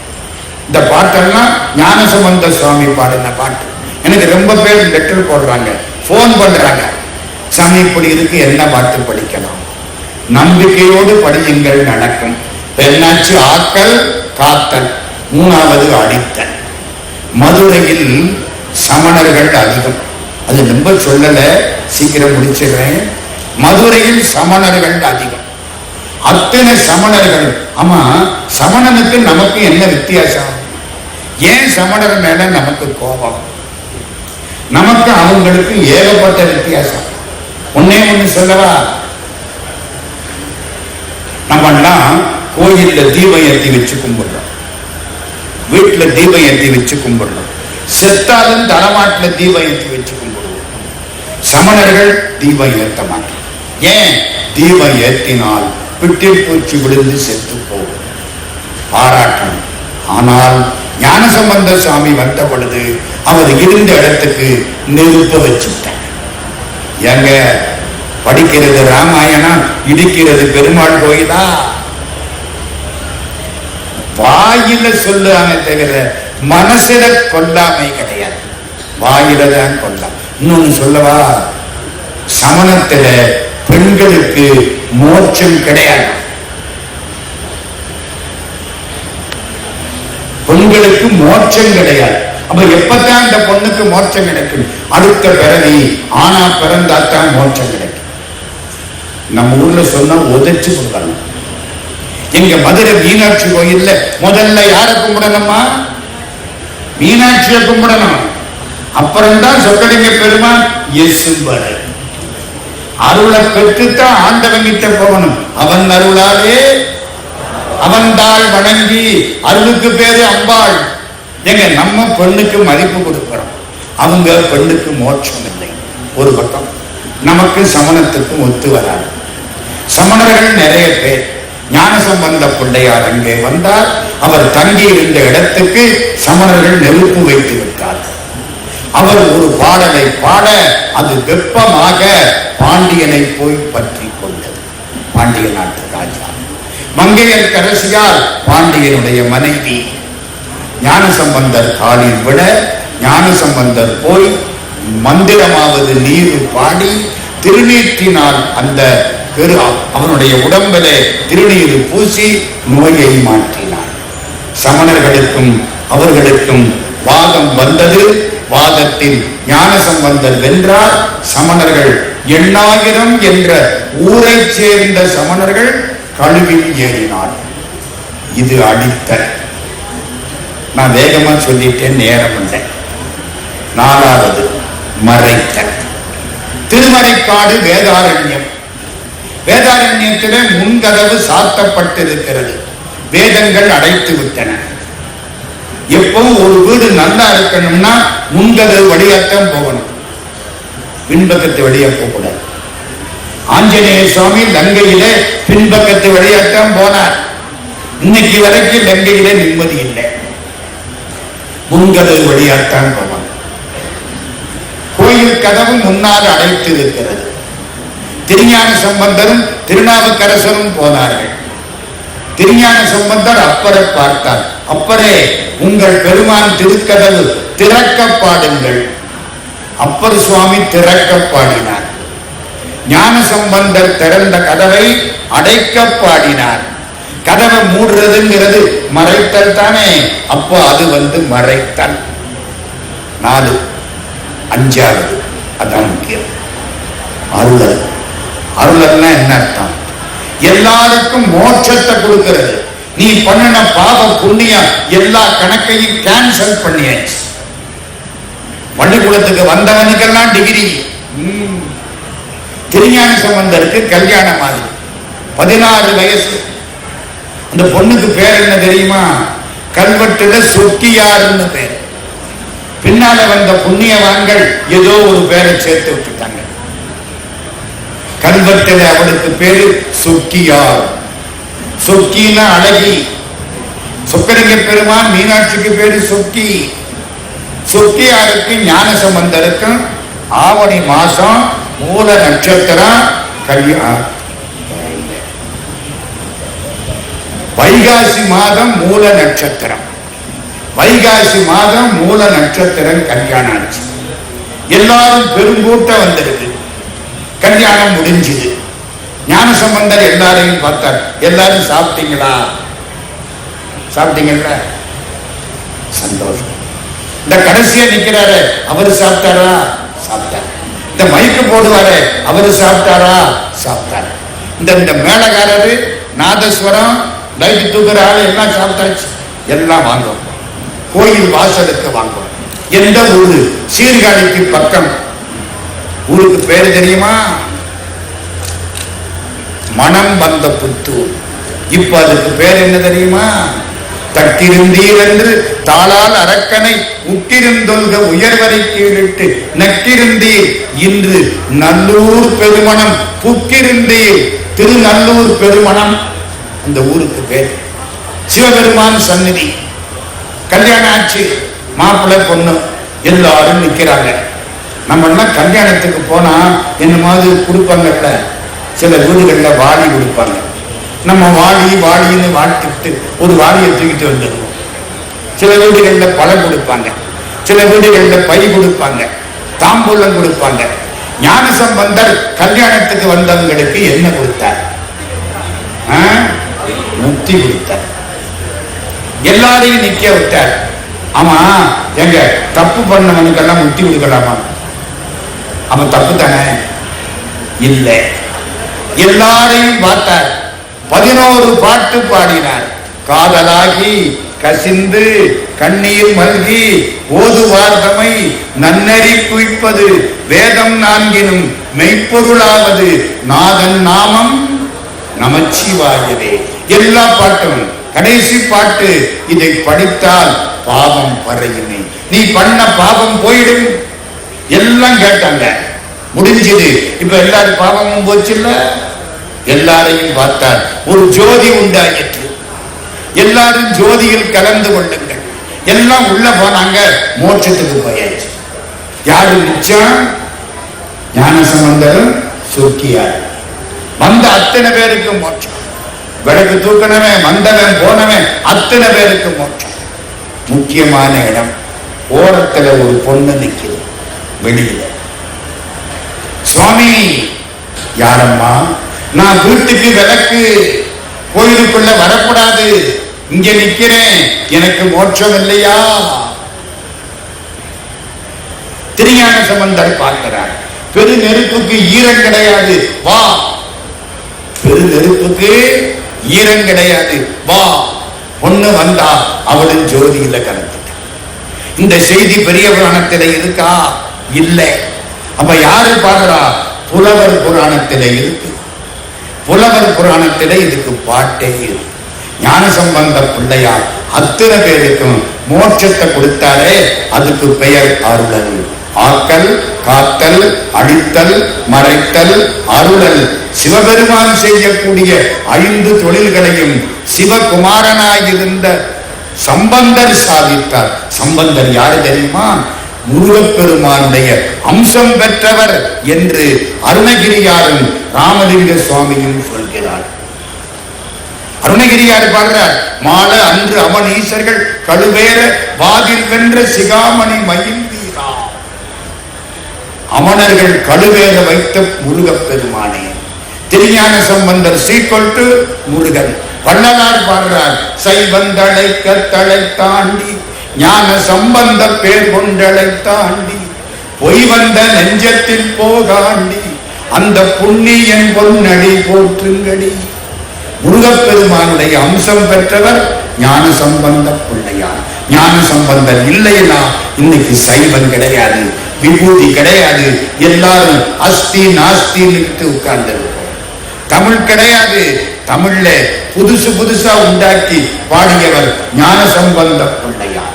இந்த பாட்டெல்லாம் ஞானசம்பந்த சுவாமி பாடின பாட்டு. எனக்கு ரொம்ப பேர் லெட்டர் போடுறாங்க, போன் பண்றாங்க, சாமி இப்படி இருக்கு, என்ன பாட்டு படிக்கலாம்? நம்பிக்கையோடு படியுங்கள், நடக்கும். என்னாச்சு? ஆக்கல் காத்தல், மூணாவது அடித்தல். மதுரையில் சமணர்கள் அதிகம். அது ரொம்ப சொல்லல, சீக்கிரம் முடிச்சிடுறேன். மதுரையில் சமணர்கள் அதிகம். அத்தனை சமணர்கள். ஆமா, சமணனுக்கு நமக்கு என்ன வித்தியாசம்? ஏன் சமணர் மேல நமக்கு கோபம்? நமக்கு அவங்களுக்கு ஏகப்பட்ட வித்தியாசம். ஒன்னே ஒண்ணு சொல்லவா? நம்மெல்லாம் கோயில்ல தீபம் ஏற்றி வச்சு கும்பிடுறோம், வீட்டுல தீபம் ஏற்றி வச்சு கும்பிடுறோம், செத்தாலும் தலமாட்டுல தீபம் ஏற்றி வச்சு கும்பிடுவோம். சமணர்கள் தீபம் ஏற்ற மாட்டோம். ஏன்? தீபம் ஏற்றினால் பிட்டில் பூச்சி விழுந்து செத்து போகும். பாராட்டணும். ஆனால் ஞானசம்பந்த சுவாமி வந்த பொழுது அவர் இருந்த இடத்துக்கு நெருப்ப வச்சுட்டார். எங்க படிக்கிறது ராமாயணம், இடிக்கிறது பெருமாள் கோயிலா? வாயில சொல்லுவாங்க தவிர மனசுல கொல்லாமை கிடையாது. வாயில தான் கொல்லாம். இன்னொன்னு சொல்லவா? சமணத்துல பெண்களுக்கு மோட்சம் கிடையாது. பெண்களுக்கு மோட்சம் கிடையாது. அப்ப எப்பதான் இந்த பொண்ணுக்கு மோட்சம் கிடைக்கும்? அடுத்த பிறவி ஆனா பிறந்தாத்தான் மோட்சம் கிடைக்கும். நம்ம ஊர்ல சொன்னா உதைச்சு கொடுக்கணும். எங்க மதுரை மீனாட்சி கோயில்ல முதல்ல யாரை கும்பிடணுமா? மீனாட்சியை கும்பிடணும். அப்புறம்தான் சொக்கலிங்க பெருமான் எசும்பரை அருளை பெற்றுத்தான் ஆண்டவன் கிட்ட போகணும். அவன் அருளாலே அவன்தாள் வணங்கி, அருளுக்கு பேரு அம்பாள். எங்க நம்ம பெண்ணுக்கு மதிப்பு கொடுக்கிறோம், அவங்க பெண்ணுக்கு மோட்சம் இல்லை. ஒரு பக்கம் நமக்கு சமணத்துக்கும் ஒத்து வராது. சமணர்கள் நிறைய பேர். ஞானசம்பந்த பிள்ளையார் அங்கே வந்தார். அவர் தங்கி இருந்த இடத்துக்கு சமணர்கள் நெருப்பு வைத்து விட்டார். அவர் ஒரு பாடலை பாட அது வெப்பமாக பாண்டியனை போய் பற்றி கொண்டது. பாண்டிய நாட்டு ராஜா மங்கையர் கரசியால் பாண்டியனுடைய மனைவி. ஞானசம்பந்தர் காலில் விட ஞானசம்பந்தர் போய் மந்திரமாவது நீர் பாடி திருநீற்றினால் அந்த அவனுடைய உடம்பிலே திருநீர் பூசி நோயை மாற்றினார். சமணர்களுக்கும் அவர்களுக்கும் வாதம் வந்தது. வாதத்தில் ஞானசம்பந்தர் வென்றார். சமணர்கள் 8000 என்ற ஊரை சேர்ந்த சமணர்கள் கழுவில் ஏறினார். இது அடித்தல். நான் வேகமா சொல்லிட்டேன், நேரம் இல்லை. 4வது மறைத்தல். திருமறைக்காடு வேதாரண்யம். வேதாரண்யத்திலே முன்கதவு சாத்தப்பட்டிருக்கிறது. வேதங்கள் அடைத்து விட்டன. எப்பவும் ஒரு வீடு நல்லா இருக்கணும்னா முன்கதவு வழியாத்தான் போகணும், பின்பக்கத்து வழியா போகக்கூடாது. ஆஞ்சநேய சுவாமி லங்கையிலே பின்பக்கத்து வழியாத்தான் போனார். இன்னைக்கு வரைக்கும் லங்கையிலே நிம்மதி இல்லை, முன்கதவு வழியாத்தான் போவார். கோயில் கதவு முன்னால் அடைத்து இருக்கிறது. திருஞான சம்பந்தரும் திருநாவுக்கரசரும் போனார்கள். திருஞான சம்பந்தர் அப்பரை பார்த்தார். அப்பரே, உங்கள் பெருமான் திருக்கதவு திறக்க பாடுங்கள். அப்பர் சுவாமி திறக்க பாடினார். ஞான சம்பந்தர் திறந்த கதவை அடைக்க பாடினார். கதவை மூடுறதுங்கிறது மறைத்தல் தானே, அப்போ அது மறைத்தல். 4. 5வது அதான் முக்கியம், அருளல். அருளல்னா என்ன அர்த்தம்? எல்லாருக்கும் மோட்சத்தை கொடுக்கிறது. நீ பண்ணின பாவ புண்ணியம் எல்லா கணக்கையும் கேன்சல் பண்ணியாச்சு. பள்ளிக்கூடத்துக்கு வந்தவனுக்கெல்லாம் டிகிரி. திருஞான சம்பந்தருக்கு கல்யாணம் ஆகுது. 16 வயசு. அந்த பொண்ணுக்கு பேர் என்ன தெரியுமா? கல்வெட்டுல சொக்கியாருன்னு பேர். பின்னால வந்த புண்ணியவான்கள் ஏதோ ஒரு பேரை சேர்த்து விட்டுட்டாங்க. கல்வெட்டுல அவளுக்கு பேரு சொக்கியார். சொக்கின்னா அழகி. சொக்கலிங்க பெருமான் மீனாட்சிக்கு பேரு சொக்கி. சொக்கியாருக்கு ஞானசம்பந்தருக்கும் ஆவணி மாசம் மூல நட்சத்திரம் கல்யாணம். வைகாசி மாதம் மூல நட்சத்திரம். வைகாசி மாதம் மூல நட்சத்திரம் கல்யாணம் ஆச்சு. எல்லாரும் பெருங்கூட்டம் வந்திருக்கு. கல்யாணம் முடிஞ்சது. ஞானசம்பந்தர் எல்லாரையும் பார்த்தார். எல்லாரும் சாப்பிட்டீங்களா? சாப்பிட்டீங்களா? சந்தோஷம். இந்த கடைசியா நிக்கிறாரு, அவரு சாப்பிட்டாரா? சாப்பிட்டார். இந்த மைக்கு போடுவாரு, அவரு சாப்பிட்டாரா? சாப்பிட்டார். இந்த மேளகாரரு, நாதஸ்வரம், லைட் தூக்குற ஆளு எல்லாம் சாப்பிட்டாச்சு. எல்லாம் வாங்குவோம். கோயில் வாசலுக்கு வாங்குவோம். எந்த ஊரு? சீர்காழிக்கு பக்கம். ஊருக்கு பேரு தெரியுமா? மனம் வந்த புத்தூர். இப்ப அதுக்கு பேர் என்ன தெரியுமா? தட்டிருந்தீர் என்று தாளால் அரக்கனை உட்டிருந்தொல்க உயர்வரை கீழிட்டு நட்டிருந்தீர் இன்று நல்லூர் பெருமணம் புக்கிருந்தீர். திருநல்லூர் பெருமணம் அந்த ஊருக்கு பேர். சிவபெருமான் சந்நிதி. கல்யாணம் ஆச்சு. மாப்பிள்ளை பொண்ணு எல்லாரும் நிக்கிறாங்க. நம்ம எல்லாம் கல்யாணத்துக்கு போனா என்ன மாதிரி கொடுப்பாங்கல்ல, சில வீடுகள்ல வாளி கொடுப்பாங்க. நம்ம வாளி வாளின்னு வாழ்த்துட்டு ஒரு வாளியை தூக்கிட்டு வந்துடுவோம். சில வீடுகள்ல பழம் கொடுப்பாங்க, சில வீடுகள்ல பை கொடுப்பாங்க, தாம்பூலம் கொடுப்பாங்க. ஞானசம்பந்தர் கல்யாணத்துக்கு வந்தவங்களுக்கு என்ன கொடுத்தார்? முக்தி கொடுத்தார். எல்லாரையும் நிக்க விட்டார். ஆமா, எங்க தப்பு பண்ணவனுக்கெல்லாம் முக்தி கொடுக்கலாமா? அவன் தப்பு தானே? இல்லை. எல்லாரையும் பார்த்தார். 11 பாட்டு பாடினார். காதலாகி கசிந்து கண்ணீர் மல்கி ஓதுவார்தமை நன்னறி குவிப்பது வேதம் நான்கினும் மெய்ப்பொருளாவது நாதன் நாமம் நமச்சிவாயவே. எல்லா பாட்டும். கடைசி பாட்டு, இதை படித்தால் பாவம் பறையுமே, நீ பண்ண பாவம் போயிடும். எல்லாம் கேட்டாங்க. முடிஞ்சது. இப்ப எல்லாரும் பாவமும் போச்சு இல்ல. எல்லாரையும் பார்த்தார். ஒரு ஜோதி உண்டாயிற்று. எல்லாரும் ஜோதியில் கலந்து கொள்ளுங்கள். எல்லாம் உள்ள போனாங்க. மோட்சத்துக்கு போயாச்சு. யாரு மிச்சம்? ஞானசம்பந்தரும் சொக்கியார். வந்த அத்தனை பேருக்கு மோட்சம். விளக்கு தூக்கினவன், வந்தவன், போனவன், அத்தனை பேருக்கு மோட்சம். முக்கியமான இடம். ஓரத்துல ஒரு பொண்ணு நிற்குது வெளியில. சுவாமி, யாரம்மா? நான் வீட்டுக்கு விளக்கு, கோயிலுக்குள்ள வரக்கூடாது, இங்க நிக்கிறேன், எனக்கு மோட்சம் இல்லையா? திருஞானசம்பந்தர் பார்க்கிறார். பெரு நெருப்புக்கு ஈரம் கிடையாது, வா. பெரு நெருப்புக்கு ஈரம் கிடையாது, வா. பொண்ணு வந்தா அவளும் ஜோதியில கலந்துட்ட. இந்த செய்தி பெரிய புராணத்தில இருக்கா? இல்லை. அப்ப யாரு பாடுறா? புலவர் புராணத்தில இருக்கு. புலவர் புராணத்தில இதுக்கு பாட்டே இருக்கு. ஞானசம்பந்த பிள்ளையார் அத்தனை பேருக்கும் மோட்சத்தை கொடுத்தாரே, அதுக்கு பெயர் அருளல். ஆக்கல், காத்தல், அழித்தல், மறைத்தல், அருளல். சிவபெருமான் செய்யக்கூடிய 5 தொழில்களையும் சிவகுமாரனாயிருந்த சம்பந்தர் சாதித்தார். சம்பந்தர் யாரு தெரியுமா? முருகப்பெருமானுடைய அம்சம் பெற்றவர் என்று அருணகிரியாரும் ராமலிங்க சுவாமியும் சொல்கிறார். அருணகிரியார் பாடுறார். மால அன்று அவன் ஈசர்கள் கழுவேற வாதில் வென்ற சிகாமணி மகிழ்ந்தீரா. அமணர்கள் கழுவேற வைத்த முருகப்பெருமானே. திருஞான சம்பந்தர் சீக்கொண்டு முருகன். வள்ளலார் பாடுறார். சைவந்தளை கத்தளை தாண்டி ஞான சம்பந்த பேர் கொண்டளை தாண்டி பொய் வந்த நெஞ்சத்தில் போகாண்டி அந்த புண்ணியன் பொன்னடி போற்றுங்கடி. முருகப்பெருமானுடைய அம்சம் பெற்றவர் ஞான சம்பந்த பிள்ளையார். ஞான சம்பந்தர் இல்லைன்னா இன்னைக்கு சைவம் கிடையாது, விபூதி கிடையாது. எல்லாரும் அஸ்தி நாஸ்தின்னு உட்கார்ந்து இருப்போம். தமிழ் கிடையாது. தமிழ்ல புதுசு புதுசா உண்டாக்கி பாடியவர் ஞானசம்பந்த பிள்ளையார்.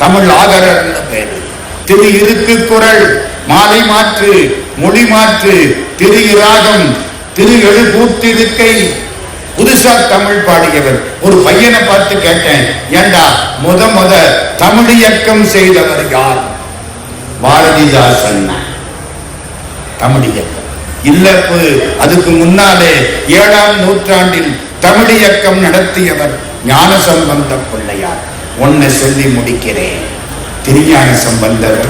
தமிழ் ஆதரர் பேரு. திரு இருக்கு குரல், மாலை மாற்று, மொழி மாற்று, திரு இராகம், திரு எழுகூத்திருக்கை, புதுசா தமிழ் பாடியவர். ஒரு பையனை பார்த்து கேட்டேன், ஏண்டா முத தமிழ் இயக்கம் செய்தவர் யார்? பாரதிதாசன். தமிழ் இயக்கம் இல்லப்பு. அதுக்கு முன்னாலே 7ஆம் நூற்றாண்டில் தமிழ் இயக்கம் நடத்தியவர் ஞானசம்பந்த பிள்ளையார். ஒன்ன சொல்லி முடிக்கிறேன். திருஞான சம்பந்தர்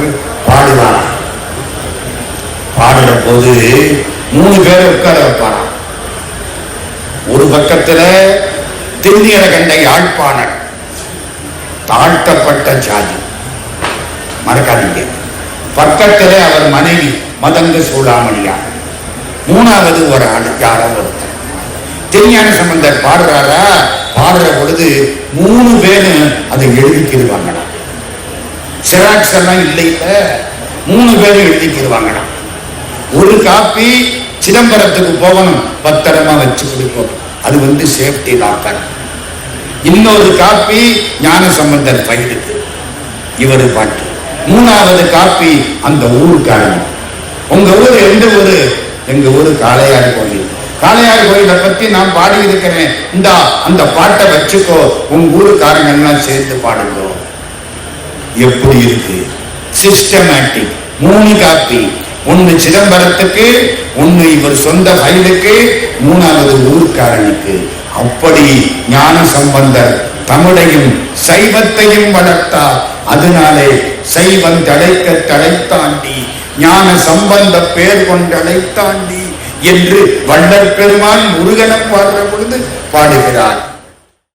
பாடுவார். பாடுற போது 3 பேரை உட்கார வைப்பாராம். ஒரு பக்கத்துல திருநீல கண்ட யாழ்ப்பாணர், தாழ்த்தப்பட்ட ஜாதி, மறக்காதீங்க. பக்கத்துல அவர் மனைவி மதங்க சூடாமணியார். 3வது ஒரு ஆள், யாரோ ஒருத்தர். திருஞான சம்பந்தர் பாடுறாரா, பாடுற பொழுது 3 பேரும் அதை எழுதிக்கிடுவாங்களாம். செராக்ஸ் எல்லாம் இல்லை, 3 பேரும் எழுதிக்கிடுவாங்களாம். ஒரு காப்பி சிதம்பரத்துக்கு போகணும், பத்திரமா வச்சு கொடுப்போம். அது சேஃப்டி லாக்கர். இன்னொரு காப்பி ஞான சம்பந்தர் பயிருக்கு, இவரு பாட்டு. 3வது காப்பி அந்த ஊருக்காரங்க. உங்க ஊர் எந்த ஊரு? எங்க ஊரு காளையார் கோயில். காளையார் கோயிலை பத்தி நான் பாடி இருக்கிறேன், இந்தா அந்த பாட்டை வச்சுக்கோ, உங்க ஊருக்காரங்க எல்லாம் சேர்த்து பாடுங்க. எப்படி இருக்கு? சிஸ்டமேட்டிக். 3 காப்பி, 1 சிதம்பரத்துக்கு, 1 இவர் சொந்த ஃபைலுக்கு, 3வது ஊர்க்காரனுக்கு. அப்படி ஞான சம்பந்தர் தமிழையும் சைவத்தையும் வளர்த்தார். அதனாலே சைவம் தழைக்க தழைத்தாண்டி, ஞான சம்பந்த பேர் கொண்டழைத்தாண்டி என்று வள்ளல் பெருமான் முருகனை பாடுற பொழுது பாடுகிறார்.